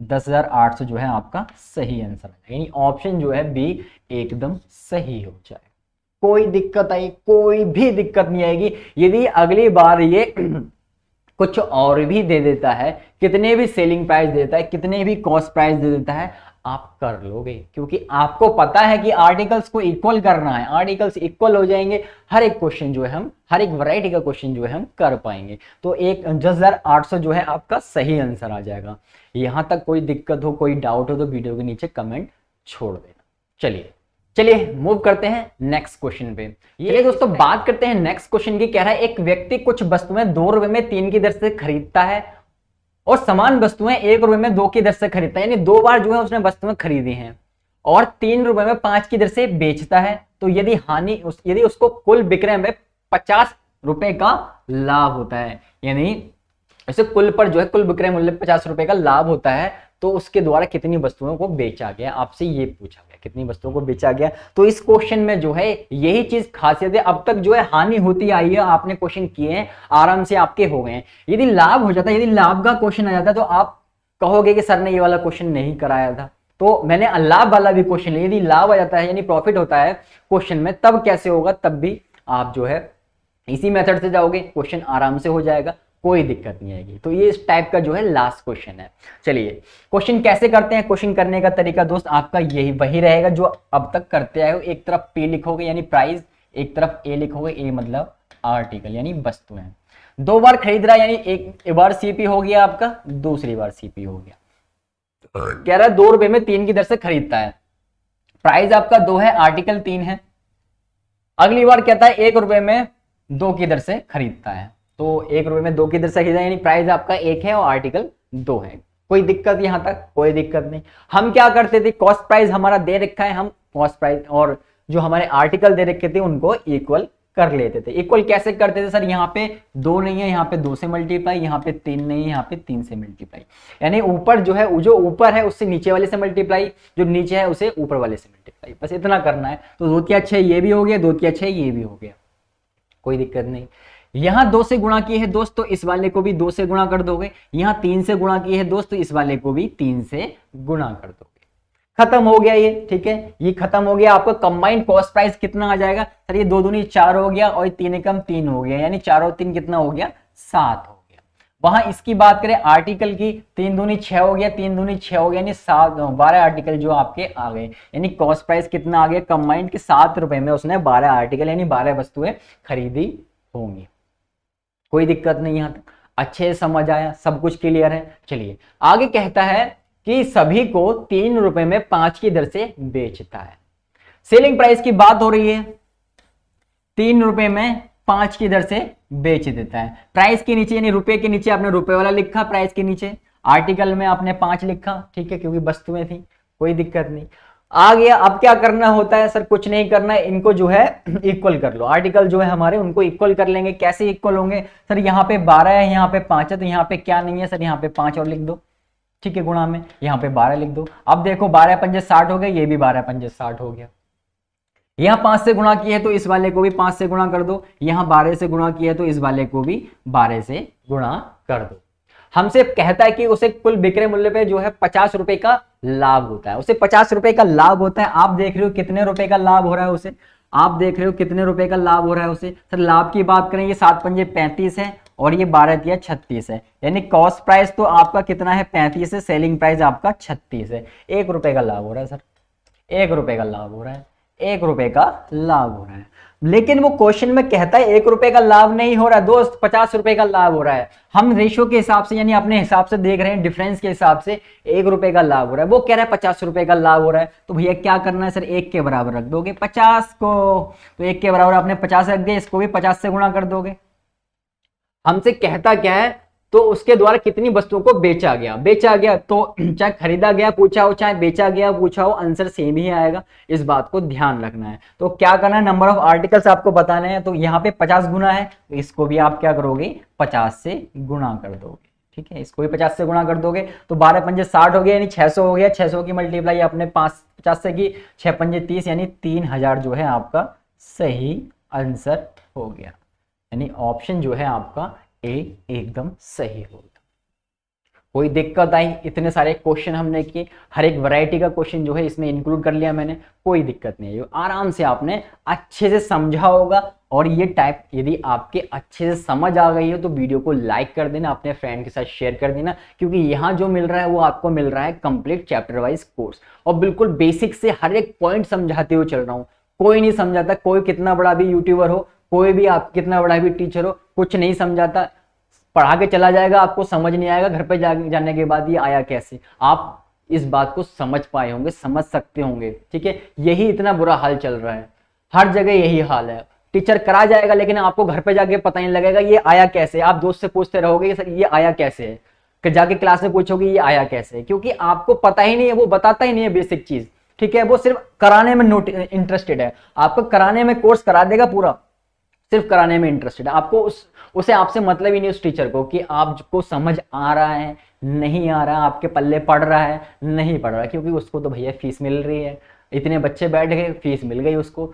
10,800 जो है आपका सही आंसर है, यानी ऑप्शन जो है बी एकदम सही हो जाए। कोई दिक्कत आई, कोई भी दिक्कत नहीं आएगी। यदि अगली बार ये कुछ और भी दे देता है, कितने भी सेलिंग प्राइस देता है, कितने भी कॉस्ट प्राइस दे देता है, आप कर लोगे, क्योंकि आपको पता है कि आर्टिकल्स को इक्वल करना है। आर्टिकल्स इक्वल हो जाएंगे, हर एक क्वेश्चन जो है हम, हर एक वैरायटी का क्वेश्चन जो है हम कर पाएंगे। तो 10,800 जो है आपका सही आंसर आ जाएगा। यहां तक कोई दिक्कत हो, कोई डाउट हो तो वीडियो के नीचे कमेंट छोड़ देना। चलिए मूव करते हैं नेक्स्ट क्वेश्चन पे। ये दोस्तों बात करते हैं नेक्स्ट क्वेश्चन की। कह रहा है एक व्यक्ति कुछ वस्तुएं ₹2 में 3 की दर से खरीदता है और समान वस्तुएं ₹1 में 2 की दर से खरीदता है, यानी 2 बार जो है उसने वस्तुएं खरीदी हैं और ₹3 में 5 की दर से बेचता है। तो यदि यदि उसको कुल विक्रय में ₹50 का लाभ होता है, यानी ऐसे कुल पर जो है कुल विक्रय मूल्य ₹50 का लाभ होता है, तो उसके द्वारा कितनी वस्तुओं को बेचा गया, आपसे ये पूछा गया कितनी वस्तुओं को बेचा गया। तो इस क्वेश्चन में जो है यही चीज खासियत है, अब तक जो है हानि होती आई है, आपने क्वेश्चन किए हैं आराम से आपके हो गए हैं। यदि लाभ हो जाता है, यदि लाभ का क्वेश्चन आ जाता है तो आप कहोगे कि सर ने ये वाला क्वेश्चन नहीं कराया था, तो मैंने लाभ वाला भी क्वेश्चन लिया। यदि लाभ आ जाता है यानी प्रॉफिट होता है क्वेश्चन में, तब कैसे होगा, तब भी आप जो है इसी मेथड से जाओगे, क्वेश्चन आराम से हो जाएगा, कोई दिक्कत नहीं आएगी। तो ये इस टाइप का जो है लास्ट क्वेश्चन है। चलिए क्वेश्चन कैसे करते हैं, क्वेश्चन करने का तरीका दोस्त आपका यही वही रहेगा जो अब तक करते आए हो। एक तरफ P लिखोगे यानी प्राइस, एक तरफ A लिखोगे, A मतलब आर्टिकल यानी वस्तुएं। 2 बार खरीद रहा है यानी एक बार CP हो गया आपका, दूसरी बार CP हो गया। कह रहा है ₹2 में 3 की दर से खरीदता है, प्राइस आपका 2 है, आर्टिकल 3 है। अगली बार कहता है ₹1 में 2 की दर से खरीदता है, तो ₹1 में 2 की दर से खरीदा यानी प्राइस आपका 1 है और आर्टिकल 2 है। कोई दिक्कत यहां तक, कोई दिक्कत नहीं। हम क्या करते थे, कॉस्ट प्राइस हमारा दे रखा है, हम कॉस्ट प्राइस और जो हमारे आर्टिकल दे रखे थे उनको इक्वल कर लेते थे। इक्वल कैसे करते थे सर, यहाँ पे 2 नहीं है, यहाँ पे 2 से मल्टीप्लाई, यहाँ पे 3 नहीं है, यहाँ पे 3 से मल्टीप्लाई, यानी ऊपर जो है जो ऊपर है उससे नीचे वाले से मल्टीप्लाई, जो नीचे है उसे ऊपर वाले से मल्टीप्लाई, बस इतना करना है। तो 2 की 6 ये भी हो गया, 2 की 6 ये भी हो गया, कोई दिक्कत नहीं। यहां 2 से गुणा की है दोस्त तो इस वाले को भी 2 से गुणा कर दोगे, यहां 3 से गुणा की है दोस्त तो इस वाले को भी 3 से गुणा कर दोगे। खत्म हो गया ये, ठीक है, ये खत्म हो गया। आपका कंबाइंड कॉस्ट प्राइस कितना आ जाएगा सर, ये 2 दूनी 4 हो गया और 3 एकम 3 हो गया, यानी 4 और 3 कितना हो गया, 7 हो गया। वहां इसकी बात करें आर्टिकल की, 3 दूनी 6 हो गया, 3 दूनी 6 हो गया, यानी 12 आर्टिकल जो आपके आ गए, यानी कॉस्ट प्राइस कितना आ गया कंबाइंड के ₹7 में उसने 12 आर्टिकल यानी 12 वस्तुएं खरीदी होंगी। कोई दिक्कत नहीं यहां तक। अच्छे से समझ आया, सब कुछ क्लियर है। चलिए आगे कहता है कि सभी को 3 रुपए में 5 की दर से बेचता है। सेलिंग प्राइस की बात हो रही है, 3 रुपए में 5 की दर से बेच देता है। प्राइस के नीचे यानी रुपए के नीचे आपने रुपए वाला लिखा, प्राइस के नीचे आर्टिकल में आपने 5 लिखा, ठीक है, क्योंकि वस्तुएं थी, कोई दिक्कत नहीं। आ गया, अब क्या करना होता है सर? कुछ नहीं करना है, इनको जो है इक्वल कर लो। आर्टिकल जो है हमारे उनको इक्वल कर लेंगे। कैसे इक्वल होंगे सर? यहाँ पे 12 है, यहाँ पे 5 है, तो यहाँ पे क्या नहीं है सर? यहाँ पे 5 और लिख दो, ठीक है, गुणा में यहाँ पे 12 लिख दो। अब देखो 12 पंजे 60 हो गए, ये भी 12 पंजे 60 हो गया। यहाँ 5 से गुणा किया है तो इस वाले को भी 5 से गुणा कर दो, यहाँ 12 से गुणा किया है तो इस वाले को भी 12 से गुणा कर दो। हमसे कहता है कि उसे कुल बिक्री मूल्य पे जो है 50 रुपए का लाभ होता है, उसे 50 रुपए का लाभ होता है। आप देख रहे हो कितने रुपए का लाभ हो रहा है उसे? आप देख रहे हो कितने रुपए का लाभ हो रहा है उसे? सर लाभ की बात करें, ये 7 पंजे 35 है और ये 12 दिया 36 है, यानी कॉस्ट प्राइस तो आपका कितना है? 35 है, सेलिंग प्राइस आपका 36 है। 1 रुपए का लाभ हो रहा है सर, 1 रुपए का लाभ हो रहा है, 1 रुपए का लाभ हो रहा है। लेकिन वो क्वेश्चन में कहता है 1 रुपए का लाभ नहीं हो रहा है दोस्त, 50 रुपए का लाभ हो रहा है। हम रेशियो के हिसाब से यानी अपने हिसाब से देख रहे हैं, डिफरेंस के हिसाब से 1 रुपए का लाभ हो रहा है, वो कह रहा है 50 रुपए का लाभ हो रहा है। तो भैया क्या करना है सर? 1 के बराबर रख दोगे 50 को, तो 1 के बराबर आपने 50 रख दिया, इसको भी 50 से गुणा कर दोगे। हमसे कहता क्या है? तो उसके द्वारा कितनी वस्तुओं को बेचा गया, बेचा गया तो चाहे खरीदा गया पूछा हो, चाहे बेचा गया पूछा हो, आंसर सेम ही आएगा, इस बात को ध्यान रखना है। तो क्या करना है? नंबर ऑफ आर्टिकल्स आपको बताने हैं, तो यहाँ पे 50 गुना है तो इसको भी आप क्या करोगे? 50 से गुणा कर दोगे, ठीक है, इसको भी 50 से गुणा कर दोगे तो 12 पंजे 60 हो गया, यानी 600 हो गया। 600 की मल्टीप्लाई आपने 50 से की, 6 पंजे 30, यानी 3000 जो है आपका सही आंसर हो गया, यानी ऑप्शन जो है आपका ए एकदम सही होगा। कोई दिक्कत आई? इतने सारे क्वेश्चन हमने किए, हर एक वैरायटी का क्वेश्चन जो है इसमें इंक्लूड कर लिया मैंने, कोई दिक्कत नहीं है। आराम से आपने अच्छे से समझा होगा। और ये टाइप यदि आपके अच्छे से समझ आ गई हो तो वीडियो को लाइक कर देना, अपने फ्रेंड के साथ शेयर कर देना, क्योंकि यहाँ जो मिल रहा है वो आपको मिल रहा है कंप्लीट चैप्टर वाइज कोर्स, और बिल्कुल बेसिक से हर एक पॉइंट समझाते हुए चल रहा हूँ। कोई नहीं समझाता, कोई कितना बड़ा भी यूट्यूबर हो, कोई भी आप कितना बड़ा भी टीचर हो, कुछ नहीं समझाता, पढ़ा के चला जाएगा, आपको समझ नहीं आएगा, घर पे जाने के बाद ये आया कैसे। आप इस बात को समझ पाए होंगे, समझ सकते होंगे, ठीक है। यही इतना बुरा हाल चल रहा है, हर जगह यही हाल है। टीचर करा जाएगा लेकिन आपको घर पे जाके पता नहीं लगेगा ये आया कैसे। आप दोस्त से पूछते रहोगे सर ये आया कैसे है, कि जाके क्लास में पूछोगे ये आया कैसे है, क्योंकि आपको पता ही नहीं है, वो बताता ही नहीं है बेसिक चीज, ठीक है। वो सिर्फ कराने में इंटरेस्टेड है, आपको कराने में कोर्स करा देगा पूरा, सिर्फ कराने में इंटरेस्टेड है। आपको उसे आपसे मतलब ही नहीं उस टीचर को कि आपको समझ आ रहा है नहीं आ रहा है, आपके पल्ले पड़ रहा है नहीं पड़ रहा है, क्योंकि उसको तो भैया फीस मिल रही है, इतने बच्चे बैठ गए, फीस मिल गई उसको,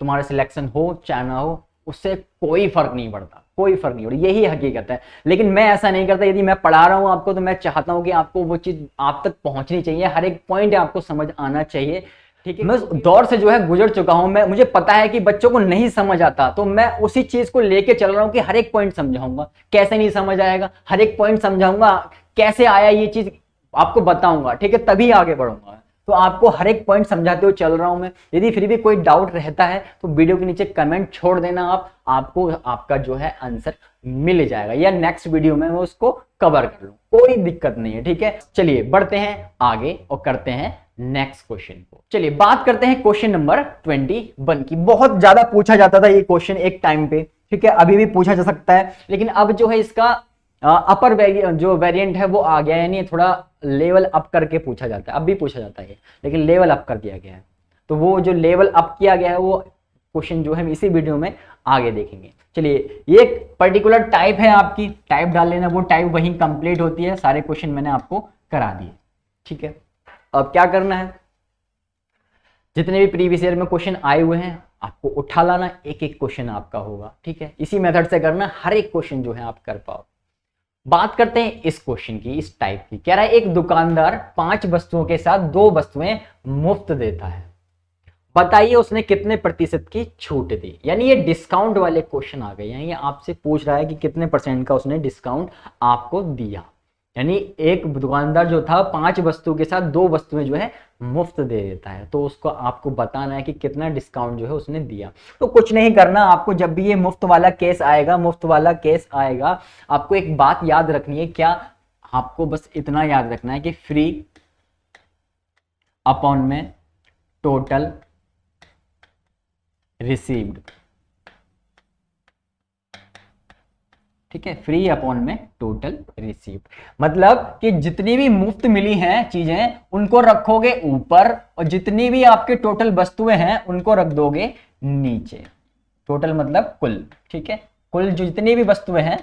तुम्हारा सिलेक्शन हो चाहे ना हो उससे कोई फर्क नहीं पड़ता, कोई फर्क नहीं पड़ता, यही हकीकत है। लेकिन मैं ऐसा नहीं करता, यदि मैं पढ़ा रहा हूँ आपको तो मैं चाहता हूँ कि आपको वो चीज आप तक पहुंचनी चाहिए, हर एक पॉइंट आपको समझ आना चाहिए, ठीक है। मैं उस दौर से जो है गुजर चुका हूं, मैं मुझे पता है कि बच्चों को नहीं समझ आता, तो मैं उसी चीज को लेके चल रहा हूं कि हर एक पॉइंट समझाऊंगा। कैसे नहीं समझ आएगा, हर एक पॉइंट समझाऊंगा, कैसे आया ये चीज आपको बताऊंगा, ठीक है, तभी आगे बढ़ूंगा। तो आपको हर एक पॉइंट समझाते हुए चल रहा हूं मैं। यदि फिर भी कोई डाउट रहता है तो वीडियो के नीचे कमेंट छोड़ देना, आपको आपका जो है आंसर मिल जाएगा, या नेक्स्ट वीडियो में मैं उसको कवर कर लूं, कोई दिक्कत नहीं है, ठीक है। चलिए बढ़ते हैं आगे और करते हैं नेक्स्ट क्वेश्चन को। चलिए बात करते हैं क्वेश्चन नंबर 21 की। बहुत ज्यादा पूछा जाता था ये क्वेश्चन एक टाइम पे, ठीक है, अभी भी पूछा जा सकता है, लेकिन अब जो है इसका अपर जो वेरिएंट है वो आ गया है, यानी थोड़ा लेवल अप करके पूछा जाता है। अब भी पूछा जाता है लेकिन लेवल अप कर दिया गया है, तो वो जो लेवल अप किया गया है वो क्वेश्चन जो है इसी वीडियो में आगे देखेंगे। चलिए ये एक पर्टिकुलर टाइप है, आपकी टाइप डाल लेना, वो टाइप वहीं कंप्लीट होती है। सारे क्वेश्चन मैंने आपको करा दिए, ठीक है। अब क्या करना है, जितने भी प्रीवियस ईयर में क्वेश्चन आए हुए हैं आपको उठा लाना, एक एक क्वेश्चन आपका होगा, ठीक है। इसी मेथड से करना, हर एक क्वेश्चन जो है आप कर पाओ। बात करते हैं इस क्वेश्चन की, इस टाइप की। कह रहा है एक दुकानदार 5 वस्तुओं के साथ 2 वस्तुएं मुफ्त देता है, बताइए उसने कितने प्रतिशत की छूट दी। यानी ये डिस्काउंट वाले क्वेश्चन आ गए हैं, ये आपसे पूछ रहा है कि कितने % का उसने डिस्काउंट आपको दिया, यानी एक दुकानदार जो था 5 वस्तु के साथ 2 वस्तुएं जो है मुफ्त दे देता है, तो उसको आपको बताना है कि कितना डिस्काउंट जो है उसने दिया। तो कुछ नहीं करना आपको, जब भी ये मुफ्त वाला केस आएगा, मुफ्त वाला केस आएगा, आपको एक बात याद रखनी है। क्या? आपको बस इतना याद रखना है कि फ्री अपॉन में टोटल रिसीव्ड, ठीक है, फ्री अपॉन में टोटल रिसीव्ड, मतलब कि जितनी भी मुफ्त मिली हैं चीजें उनको रखोगे ऊपर, और जितनी भी आपके टोटल वस्तुएं हैं उनको रख दोगे नीचे। टोटल मतलब कुल, ठीक है, कुल जो जितनी भी वस्तुएं हैं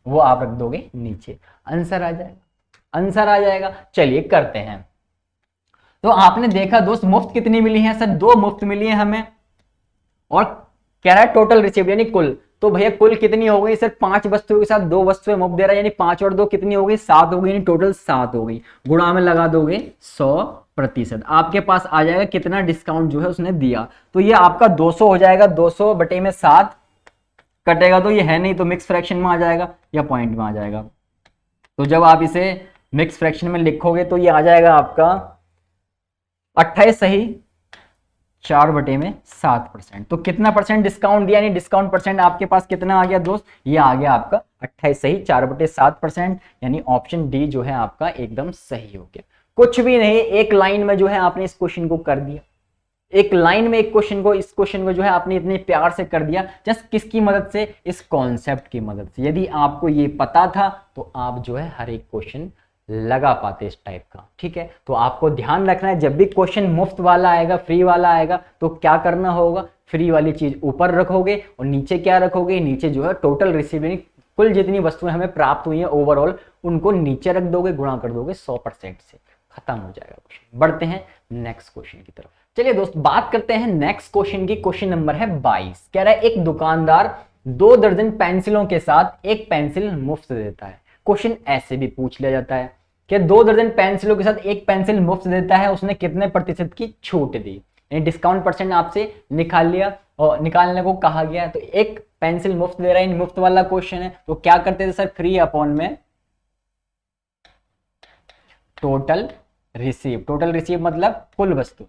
वो आप रख दोगे नीचे। आंसर आ जाएगा, आंसर आ जाएगा। चलिए करते हैं। तो आपने देखा दोस्त मुफ्त कितनी मिली है? सर 2 मुफ्त मिली है हमें, और कह रहा है टोटल रिसीव्ड यानी कुल। तो भैया कुल कितनी हो गई? सर 5 वस्तुओं के साथ 2 वस्तुएं मुफ्त दे रहा है, यानी 5 और 2 कितनी हो गई? 7 हो गई, यानी टोटल 7 हो गई। गुणा में लगा दोगे 100%, आपके पास आ जाएगा कितना डिस्काउंट जो है उसने दिया। तो ये आपका 200 हो जाएगा, 200 बटे में 7 कटेगा तो ये है नहीं, तो मिक्स फ्रैक्शन में आ जाएगा या पॉइंट में आ जाएगा। तो जब आप इसे मिक्स फ्रैक्शन में लिखोगे तो ये आ जाएगा आपका 28 सही 4 बटे में 7%। तो कितना परसेंट डिस्काउंट दिया? यानी डिस्काउंट परसेंट आपके पास कितना आ गया दोस्त? ये आ गया आपका 28 सही 4 बटे 7%, यानी ऑप्शन डी जो है आपका एकदम सही हो गया। कुछ भी नहीं, एक लाइन में जो है आपने इस क्वेश्चन को कर दिया, एक लाइन में एक क्वेश्चन को, इस क्वेश्चन को जो है आपने इतने प्यार से कर दिया। जस्ट किसकी मदद से? इस कॉन्सेप्ट की मदद से। यदि आपको ये पता था तो आप जो है हर एक क्वेश्चन लगा पाते इस टाइप का, ठीक है। तो आपको ध्यान रखना है, जब भी क्वेश्चन मुफ्त वाला आएगा, फ्री वाला आएगा, तो क्या करना होगा? फ्री वाली चीज ऊपर रखोगे और नीचे क्या रखोगे? नीचे जो है टोटल रिसीव, यानी कुल जितनी वस्तुएं हमें प्राप्त हुई हैं ओवरऑल, उनको नीचे रख दोगे, गुणा कर दोगे 100% से, खत्म हो जाएगा क्वेश्चन। बढ़ते हैं नेक्स्ट क्वेश्चन की तरफ। चलिए दोस्त बात करते हैं नेक्स्ट क्वेश्चन की। क्वेश्चन नंबर है 22। कह रहा है एक दुकानदार 2 दर्जन पेंसिलों के साथ 1 पेंसिल मुफ्त देता है। क्वेश्चन ऐसे भी पूछ लिया जाता है कि 2 दर्जन पेंसिलों के साथ 1 पेंसिल मुफ्त देता है, उसने कितने प्रतिशत की छूट दी? यानी डिस्काउंट परसेंट आपसे निकाल लिया और निकालने को कहा गया। तो 1 पेंसिल मुफ्त दे रहा है, मुफ्त वाला क्वेश्चन है, तो क्या करते थे सर? फ्री अपॉन में टोटल रिसीव। टोटल रिसीव मतलब कुल वस्तु।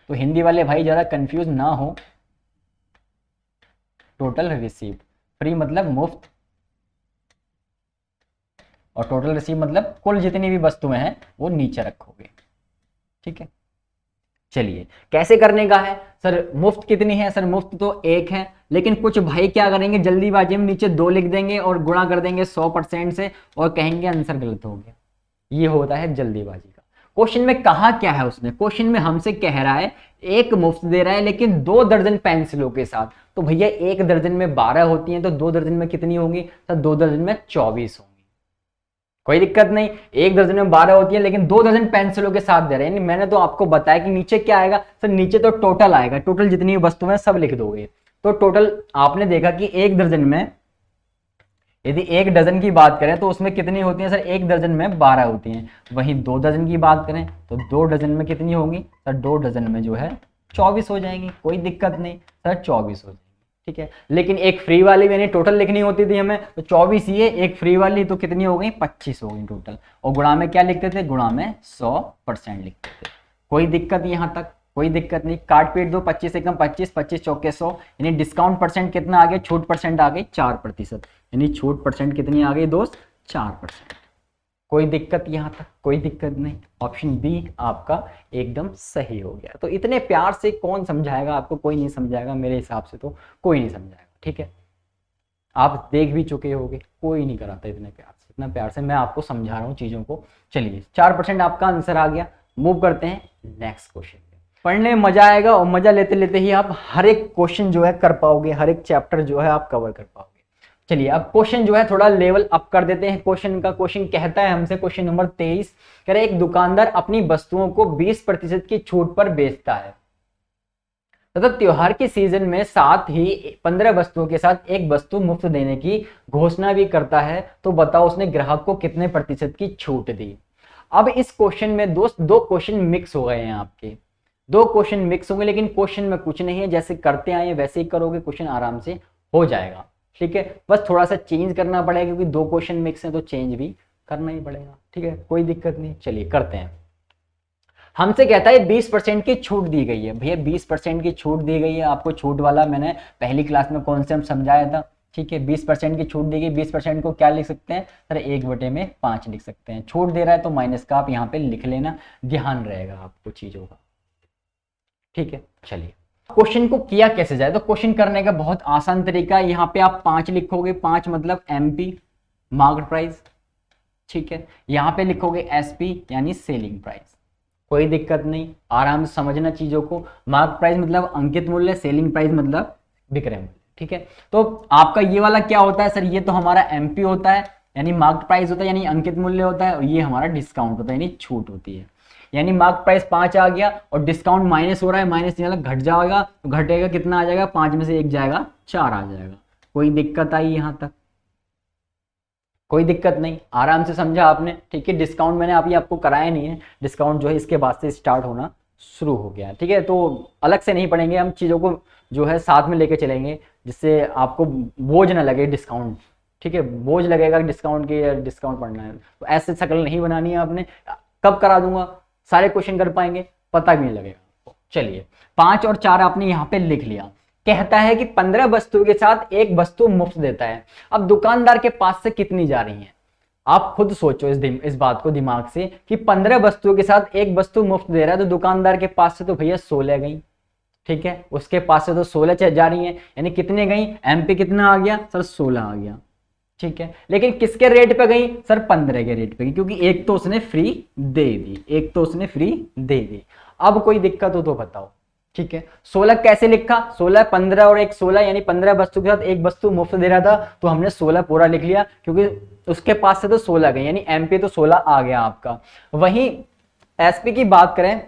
तो हिंदी वाले भाई ज्यादा कंफ्यूज ना हो, टोटल रिसीव, फ्री मतलब मुफ्त और टोटल रिसीव मतलब कुल जितनी भी वस्तुएं हैं वो नीचे रखोगे, ठीक है। चलिए कैसे करने का है? सर मुफ्त कितनी है? सर मुफ्त तो 1 है, लेकिन कुछ भाई क्या करेंगे जल्दीबाजी में नीचे 2 लिख देंगे और गुणा कर देंगे 100% से और कहेंगे आंसर गलत हो गया। ये होता है जल्दीबाजी का। क्वेश्चन में कहा क्या है उसने? क्वेश्चन में हमसे कह रहा है 1 मुफ्त दे रहा है लेकिन 2 दर्जन पेंसिलों के साथ। तो भैया 1 दर्जन में 12 होती हैं, तो 2 दर्जन में कितनी होंगी? तो 2 दर्जन में 24 होंगी। कोई दिक्कत नहीं, 1 दर्जन में 12 होती है लेकिन 2 दर्जन पेंसिलों के साथ दे रहे हैं। मैंने तो आपको बताया कि नीचे क्या आएगा सर? नीचे तो टोटल आएगा, टोटल जितनी वस्तुएं सब लिख दोगे। तो टोटल आपने देखा कि 1 दर्जन में, यदि 1 डजन की बात करें तो उसमें कितनी होती है सर? 1 दर्जन में 12 होती हैं। वहीं 2 डजन की बात करें तो 2 डजन में कितनी होंगी सर? 2 डजन में जो है 24 हो जाएंगी। कोई दिक्कत नहीं सर, 24 हो जाएंगी, ठीक है। लेकिन एक फ्री वाली यानी टोटल लिखनी होती थी हमें, तो 24 ही है, एक फ्री वाली तो कितनी हो गई? 25 हो गई टोटल। और गुणा में क्या लिखते थे? गुणा में 100% लिखते थे। कोई दिक्कत यहाँ तक? कोई दिक्कत नहीं, काट पीट दो। 25 एकम 25, 25 चौके 100, यानी डिस्काउंट परसेंट कितना आ गया? छूट परसेंट आ गई 4%, यानी छूट परसेंट कितनी आ गई दोस्त? 4%। कोई दिक्कत यहाँ तक? कोई दिक्कत नहीं। ऑप्शन बी आपका एकदम सही हो गया। तो इतने प्यार से कौन समझाएगा आपको? कोई नहीं समझाएगा, मेरे हिसाब से तो कोई नहीं समझाएगा, ठीक है। आप देख भी चुके होगे, कोई नहीं कराता इतने प्यार से। इतना प्यार से मैं आपको समझा रहा हूँ चीजों को। चलिए 4% आपका आंसर आ गया। मूव करते हैं नेक्स्ट क्वेश्चन। पढ़ने में मजा आएगा और मजा लेते लेते ही आप हर एक क्वेश्चन जो है कर पाओगे, हर एक चैप्टर जो है आप कवर कर पाओगे। चलिए अब क्वेश्चन जो है थोड़ा लेवल अप कर देते हैं क्वेश्चन का। क्वेश्चन कहता है हमसे, क्वेश्चन नंबर 23 कह रहे एक दुकानदार अपनी वस्तुओं को 20% की छूट पर बेचता है तथा त्योहार के सीजन में साथ ही 15 वस्तुओं के साथ 1 वस्तु मुफ्त देने की घोषणा भी करता है। तो बताओ उसने ग्राहक को कितने प्रतिशत की छूट दी? अब इस क्वेश्चन में दोस्त 2 क्वेश्चन मिक्स हो गए हैं आपके, 2 क्वेश्चन मिक्स होंगे, लेकिन क्वेश्चन में कुछ नहीं है, जैसे करते आए वैसे ही करोगे, क्वेश्चन आराम से हो जाएगा। ठीक है, बस थोड़ा सा चेंज करना पड़ेगा क्योंकि दो क्वेश्चन मिक्स हैं तो चेंज भी करना ही पड़ेगा। ठीक है, कोई दिक्कत नहीं, चलिए करते हैं। हमसे कहता है 20% की छूट दी गई है। भैया 20% की छूट दी गई है, आपको छूट वाला मैंने पहली क्लास में कॉन्सेप्ट समझाया था। ठीक है, 20% की छूट दी गई, 20% को क्या लिख सकते हैं सर, 1/5 लिख सकते हैं। छूट दे रहा है तो माइनस का आप यहाँ पे लिख लेना, ध्यान रहेगा आपको चीजों का। ठीक है, चलिए क्वेश्चन को किया कैसे जाए, तो क्वेश्चन करने का बहुत आसान तरीका है। यहाँ पे आप 5 लिखोगे, 5 मतलब एमपी मार्केट प्राइस। ठीक है, यहाँ पे लिखोगे एसपी यानी सेलिंग प्राइस। कोई दिक्कत नहीं, आराम से समझना चीजों को। मार्केट प्राइस मतलब अंकित मूल्य, सेलिंग प्राइस मतलब विक्रय मूल्य। ठीक है, तो आपका ये वाला क्या होता है सर, ये तो हमारा एमपी होता है यानी मार्केट प्राइस होता है यानी अंकित मूल्य होता है, और ये हमारा डिस्काउंट होता है यानी छूट होती है। यानी मार्केट प्राइस 5 आ गया और डिस्काउंट माइनस हो रहा है, माइनस घट जाएगा तो घटेगा कितना आ जाएगा, 5 में से 1 जाएगा, 4 आ जाएगा। कोई दिक्कत आई यहां तक? कोई दिक्कत नहीं, आराम से समझा आपने। ठीक है, डिस्काउंट मैंने अभी आपको कराया नहीं है, डिस्काउंट जो है इसके बाद से स्टार्ट होना शुरू हो गया। ठीक है, तो अलग से नहीं पढ़ेंगे हम, चीज़ों को जो है साथ में लेके चलेंगे जिससे आपको बोझ ना लगे डिस्काउंट। ठीक है, बोझ लगेगा डिस्काउंट की, डिस्काउंट पढ़ना है तो ऐसे शक्ल नहीं बनानी है आपने। कब करा दूंगा, सारे क्वेश्चन कर पाएंगे, पता भी नहीं लगेगा। चलिए 5 और 4 आपने यहाँ पे लिख लिया। कहता है कि 15 वस्तुओं के साथ एक वस्तु मुफ्त देता है। अब दुकानदार के पास से कितनी जा रही है, आप खुद सोचो इस बात को दिमाग से कि 15 वस्तुओं के साथ एक वस्तु मुफ्त दे रहा है, तो दुकानदार के पास से तो भैया 16 गई। ठीक है, उसके पास से तो 16 जा रही है, यानी कितने गई, एमपी कितना आ गया सर, 16 आ गया। ठीक है, लेकिन किसके रेट पे गई सर, 15 के रेट पे गई, क्योंकि एक तो उसने फ्री दे दी, एक तो उसने फ्री दे दी। अब कोई दिक्कत हो तो बताओ। ठीक है, 16 कैसे लिखा, 16 15 और एक 16 यानी 15 वस्तु के साथ एक वस्तु मुफ्त दे रहा था, तो हमने 16 पूरा लिख लिया क्योंकि उसके पास से तो 16 गए यानी एमपी तो 16 आ गया आपका। वहीं एसपी की बात करें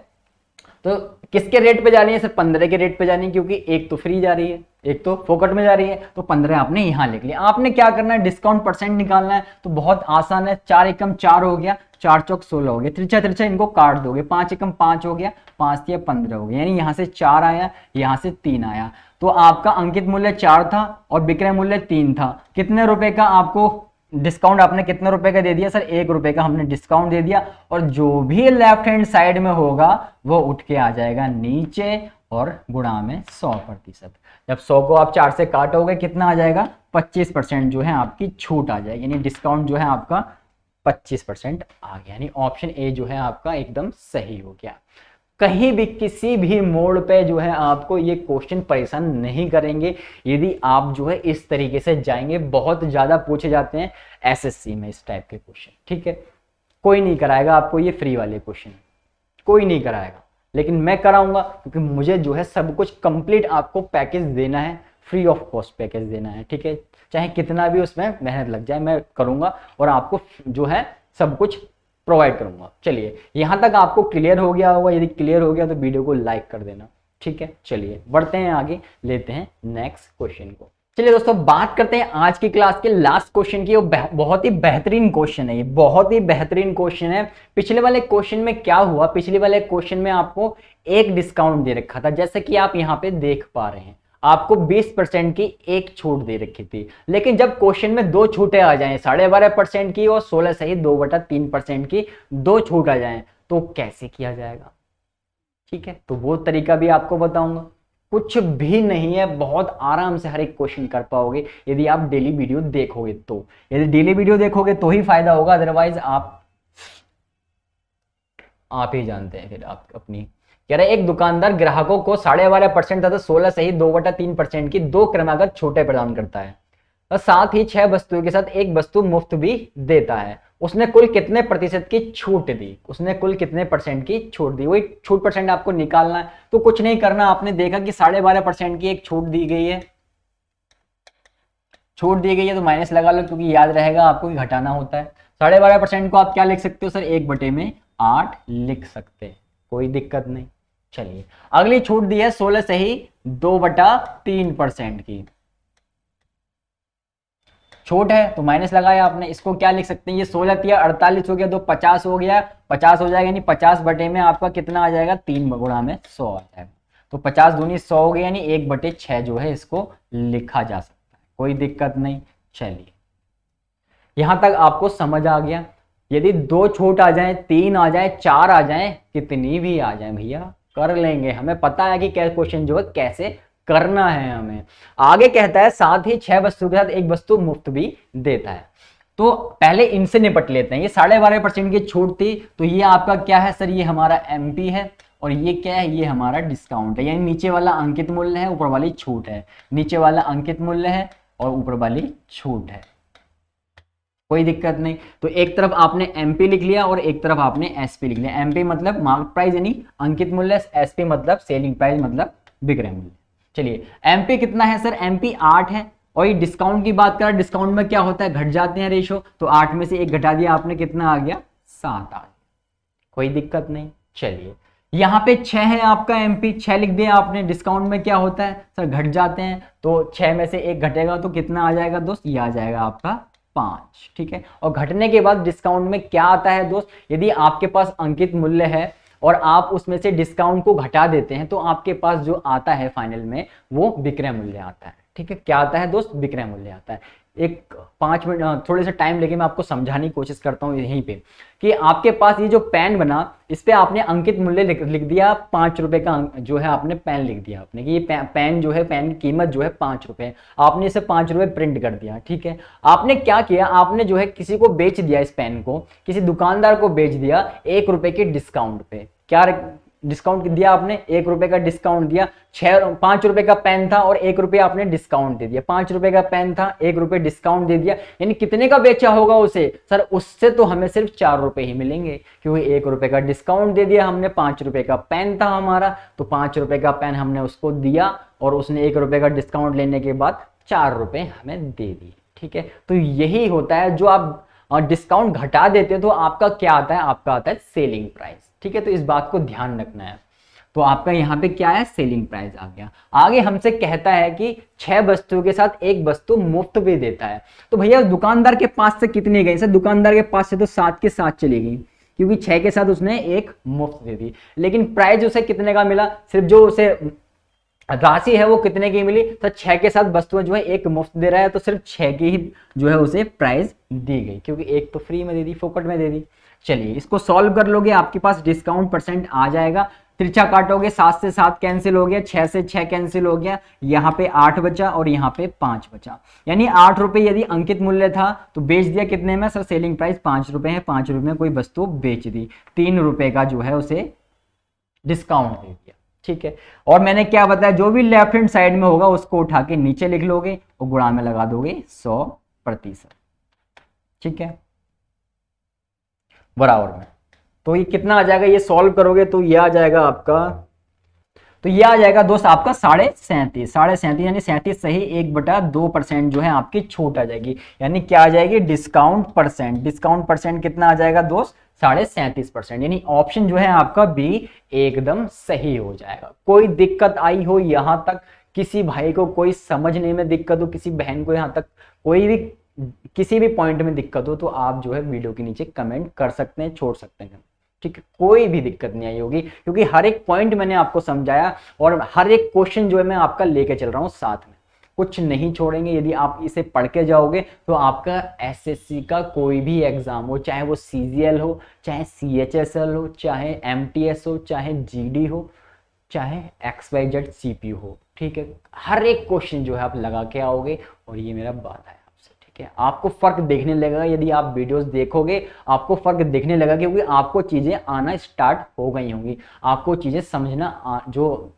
तो किसके रेट पे जा रही है सर, 15 के रेट पे जा रही है, क्योंकि एक तो फ्री जा रही है, एक तो फोकट में जा रही है, तो 15 आपने यहां लिख लिया। आपने क्या करना है, डिस्काउंट परसेंट निकालना है, तो बहुत आसान है। 4 एकम 4 हो गया, 4 चौक 16 हो गया, तिरछा तिरछा इनको काट दोगे, 5 एकम 5 हो गया, 5 या 15 हो गया, यानी यहां से 4 आया, यहां से 3 आया। तो आपका अंकित मूल्य 4 था और विक्रय मूल्य 3 था। कितने रुपए का आपको डिस्काउंट, आपने कितने रुपए का दे दिया सर, 1 रुपए का हमने डिस्काउंट दे दिया, और जो भी लेफ्ट हैंड साइड में होगा वो उठ के आ जाएगा नीचे और गुणा में 100%। जब 100 को आप 4 से काटोगे कितना आ जाएगा, 25% जो है आपकी छूट आ जाएगी, यानी डिस्काउंट जो है आपका 25% आ गया, यानी ऑप्शन ए जो है आपका एकदम सही हो गया। कहीं भी किसी भी मोड़ पे जो है आपको ये क्वेश्चन परेशान नहीं करेंगे यदि आप जो है इस तरीके से जाएंगे। बहुत ज्यादा पूछे जाते हैं एसएससी में इस टाइप के क्वेश्चन। ठीक है, कोई नहीं कराएगा आपको ये फ्री वाले क्वेश्चन, कोई नहीं कराएगा, लेकिन मैं कराऊंगा क्योंकि मुझे जो है सब कुछ कंप्लीट आपको पैकेज देना है, फ्री ऑफ कॉस्ट पैकेज देना है। ठीक है, चाहे कितना भी उसमें मेहनत लग जाए मैं करूंगा और आपको जो है सब कुछ प्रोवाइड करूंगा। चलिए यहां तक आपको क्लियर हो गया होगा, यदि क्लियर हो गया तो वीडियो को लाइक कर देना। ठीक है, चलिए बढ़ते हैं आगे, लेते हैं नेक्स्ट क्वेश्चन को। चलिए दोस्तों बात करते हैं आज की क्लास के लास्ट क्वेश्चन की। बहुत ही बेहतरीन क्वेश्चन है, ये बहुत ही बेहतरीन क्वेश्चन है। पिछले वाले क्वेश्चन में क्या हुआ, पिछले वाले क्वेश्चन में आपको एक डिस्काउंट दे रखा था, जैसे कि आप यहाँ पे देख पा रहे हैं, आपको 20% की एक छूट दे रखी थी। लेकिन जब क्वेश्चन में दो छूटें आ जाएं, 12.5% की और 16 सही 2/3% की दो छूट आ जाएं, तो कैसे किया जाएगा। ठीक है, तो वो तरीका भी आपको बताऊंगा। कुछ भी नहीं है, बहुत आराम से हर एक क्वेश्चन कर पाओगे यदि आप डेली वीडियो देखोगे तो। यदि डेली वीडियो देखोगे तो ही फायदा होगा, अदरवाइज आप ही जानते हैं फिर आप अपनी। कह रहे एक दुकानदार ग्राहकों को 12.5% तथा 16 सही 2/3% की दो क्रमागत छूटें प्रदान करता है और साथ ही 6 वस्तुओं के साथ एक वस्तु मुफ्त भी देता है। उसने कुल कितने प्रतिशत की छूट दी, उसने कुल कितने परसेंट की छूट दी, वही छूट परसेंट आपको निकालना है। तो कुछ नहीं करना, आपने देखा कि 12.5% की एक छूट दी गई है, छूट दी गई है तो माइनस लगा लो, क्योंकि याद रहेगा आपको कि घटाना होता है। 12.5% को आप क्या लिख सकते हो सर, 1/8 लिख सकते हैं, कोई दिक्कत नहीं। चलिए अगली छूट दी है 16 सही 2/3% की छूट है, तो माइनस लगाया आपने। इसको क्या लिख सकते हैं, ये 16 तिया 48 हो गया, तो 50 हो गया, 50 हो जाएगा, यानी 50 बटे में आपका कितना आ जाएगा, 3 गुणा में 100 आ जाएगा। तो 50 दूनी 100 हो गया, यानी 1/6 जो है इसको लिखा जा सकता है, कोई दिक्कत नहीं। चलिए यहां तक आपको समझ आ गया। यदि 2 छूट आ जाए, 3 आ जाए, 4 आ जाए, कितनी भी आ जाए भैया कर लेंगे, हमें पता है कि क्या क्वेश्चन जो है कैसे करना है हमें। आगे कहता है साथ ही 6 वस्तु के साथ एक वस्तु मुफ्त भी देता है। तो पहले इनसे निपट लेते हैं। ये 12.5% की छूट थी, तो ये आपका क्या है सर, ये हमारा एमपी है, और ये क्या है, ये हमारा डिस्काउंट है। यानी नीचे वाला अंकित मूल्य है, ऊपर वाली छूट है। नीचे वाला अंकित मूल्य है और ऊपर वाली छूट है, कोई दिक्कत नहीं। तो एक तरफ आपने एमपी लिख लिया और एक तरफ आपने एसपी लिख लिया। एमपी मतलब मार्केट प्राइस यानी अंकित मूल्य, एसपी मतलब सेलिंग प्राइस मतलब विक्रय मूल्य। चलिए एमपी कितना है सर, एमपी 8 है। और ये डिस्काउंट की बात करें, डिस्काउंट में क्या होता है, घट जाते हैं रेशो, तो 8 में से 1 घटा दिया आपने, कितना आ गया, 7 आ गया, कोई दिक्कत नहीं। चलिए यहाँ पे 6 है आपका एमपी, 6 लिख दिया आपने। डिस्काउंट में क्या होता है सर, घट जाते हैं, तो 6 में से 1 घटेगा तो कितना आ जाएगा दोस्त, ये आ जाएगा आपका 5, ठीक है। और घटने के बाद डिस्काउंट में क्या आता है दोस्त, यदि आपके पास अंकित मूल्य है और आप उसमें से डिस्काउंट को घटा देते हैं, तो आपके पास जो आता है फाइनल में वो विक्रय मूल्य आता है, ठीक है। क्या आता है दोस्त, विक्रय मूल्य आता है। एक 5 मिनट थोड़े से टाइम लेके मैं आपको समझाने की कोशिश करता हूँ यहीं पे, कि आपके पास ये जो पेन बना, इस पे आपने अंकित मूल्य लिख दिया 5 रुपए का, जो है आपने पेन लिख दिया आपने कि ये पेन जो है, पेन की कीमत जो है 5 रुपए, आपने इसे 5 रुपए प्रिंट कर दिया, ठीक है। आपने क्या किया, आपने जो है किसी को बेच दिया, इस पेन को किसी दुकानदार को बेच दिया 1 रुपए के डिस्काउंट पे। क्या डिस्काउंट दिया आपने, 1 रुपए का डिस्काउंट दिया। 5 रुपए का पेन था और 1 रुपए आपने डिस्काउंट दे दिया। 5 रुपए का पेन था, 1 रुपए डिस्काउंट दे दिया, यानी कितने का बेचा होगा उसे सर, उससे तो हमें सिर्फ 4 रुपए ही मिलेंगे, क्योंकि 1 रुपए का डिस्काउंट दे दिया हमने। 5 रुपए का पेन था हमारा, तो 5 रुपए का पेन हमने उसको दिया और उसने 1 रुपए का डिस्काउंट लेने के बाद 4 रुपए हमें दे दिए, ठीक है। तो यही होता है, जो आप डिस्काउंट घटा देते हो तो आपका क्या आता है, आपका आता है सेलिंग प्राइस, ठीक है। तो इस बात को ध्यान रखना है। तो आपका यहाँ पे क्या है, सेलिंग प्राइस आ गया। आगे हमसे कहता है कि 6 वस्तुओं के साथ एक वस्तु मुफ्त भी देता है। तो भैया दुकानदार के पास से कितनी गई सर, दुकानदार के पास से तो 7 के 7 चली गई, क्योंकि 6 के साथ उसने एक मुफ्त दे दी। लेकिन प्राइस उसे कितने का मिला, सिर्फ जो उसे राशि है वो कितने की मिली, तो 6 के साथ वस्तुएं जो है एक मुफ्त दे रहा है, तो सिर्फ 6 की ही जो है उसे प्राइस दी गई, क्योंकि एक तो फ्री में दे दी, फोकट में दे दी। चलिए इसको सॉल्व कर लोगे, आपके पास डिस्काउंट परसेंट आ जाएगा। तिरछा काटोगे, 7 से 7 कैंसिल हो गया, 6 से 6 कैंसिल हो गया, यहाँ पे 8 बचा और यहाँ पे 5 बचा। यानी 8 रुपए यदि अंकित मूल्य था तो बेच दिया कितने में सर, सेलिंग प्राइस 5 रुपए है, 5 रुपए में कोई वस्तु बेच दी, 3 रुपए का जो है उसे डिस्काउंट दे दिया, ठीक है। और मैंने क्या बताया, जो भी लेफ्ट हैंड साइड में होगा उसको उठा के नीचे लिख लोगे और गुणा में लगा दोगे 100%, ठीक है, बराबर में। तो ये कितना आ जाएगा, ये सॉल्व करोगे तो ये आ जाएगा आपका, तो ये आ जाएगा दोस्त आपका 37.5 यानी 37 सही 1/2% जो है आपकी छूट आ जाएगी। यानी क्या आ जाएगी, डिस्काउंट परसेंट। डिस्काउंट परसेंट कितना आ जाएगा दोस्त, 37.5%। यानी ऑप्शन जो है आपका बी एकदम सही हो जाएगा। कोई दिक्कत आई हो यहां तक, किसी भाई को कोई समझने में दिक्कत हो, किसी बहन को यहां तक कोई भी किसी भी पॉइंट में दिक्कत हो, तो आप जो है वीडियो के नीचे कमेंट कर सकते हैं, छोड़ सकते हैं, ठीक है। कोई भी दिक्कत नहीं आई होगी, क्योंकि हर एक पॉइंट मैंने आपको समझाया और हर एक क्वेश्चन जो है मैं आपका लेके चल रहा हूं साथ में, कुछ नहीं छोड़ेंगे। यदि आप इसे पढ़ के जाओगे तो आपका एसएससी का कोई भी एग्जाम हो, चाहे वो सीजीएल हो, चाहे सीएचएसएल हो, चाहे एमटीएस हो, चाहे जीडी हो, चाहे XYZ सीपीयू हो, ठीक है, हर एक क्वेश्चन जो है आप लगा के आओगे और ये मेरा वादा है आपसे, ठीक है। आपको फर्क देखने लगेगा, यदि आप वीडियोस देखोगे आपको फर्क देखने लगेगा, क्योंकि आपको चीजें आना स्टार्ट हो गई होंगी, आपको चीजें समझना जो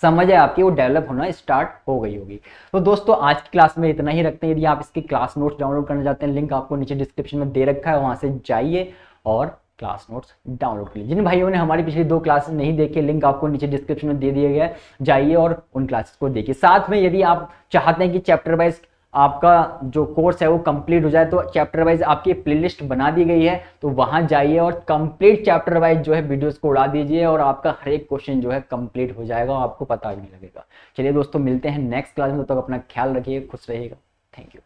समझ है आपकी वो डेवलप होना स्टार्ट हो गई होगी। तो दोस्तों आज की क्लास में इतना ही रखते हैं। यदि आप इसकी क्लास नोट्स डाउनलोड करना चाहते हैं, लिंक आपको नीचे डिस्क्रिप्शन में दे रखा है, वहां से जाइए और क्लास नोट्स डाउनलोड कर लीजिए। जिन भाइयों ने हमारी पिछली 2 क्लासेस नहीं देखी, लिंक आपको नीचे डिस्क्रिप्शन में दे दिया गया है, जाइए और उन क्लासेस को देखिए। साथ में यदि आप चाहते हैं कि चैप्टर वाइज आपका जो कोर्स है वो कंप्लीट हो जाए, तो चैप्टर वाइज आपकी प्लेलिस्ट बना दी गई है, तो वहां जाइए और कंप्लीट चैप्टर वाइज जो है वीडियोस को उड़ा दीजिए और आपका हर एक क्वेश्चन जो है कंप्लीट हो जाएगा और आपको पता भी नहीं लगेगा। चलिए दोस्तों मिलते हैं नेक्स्ट क्लास में, तब तक अपना ख्याल रखिए, खुश रहिएगा, थैंक यू।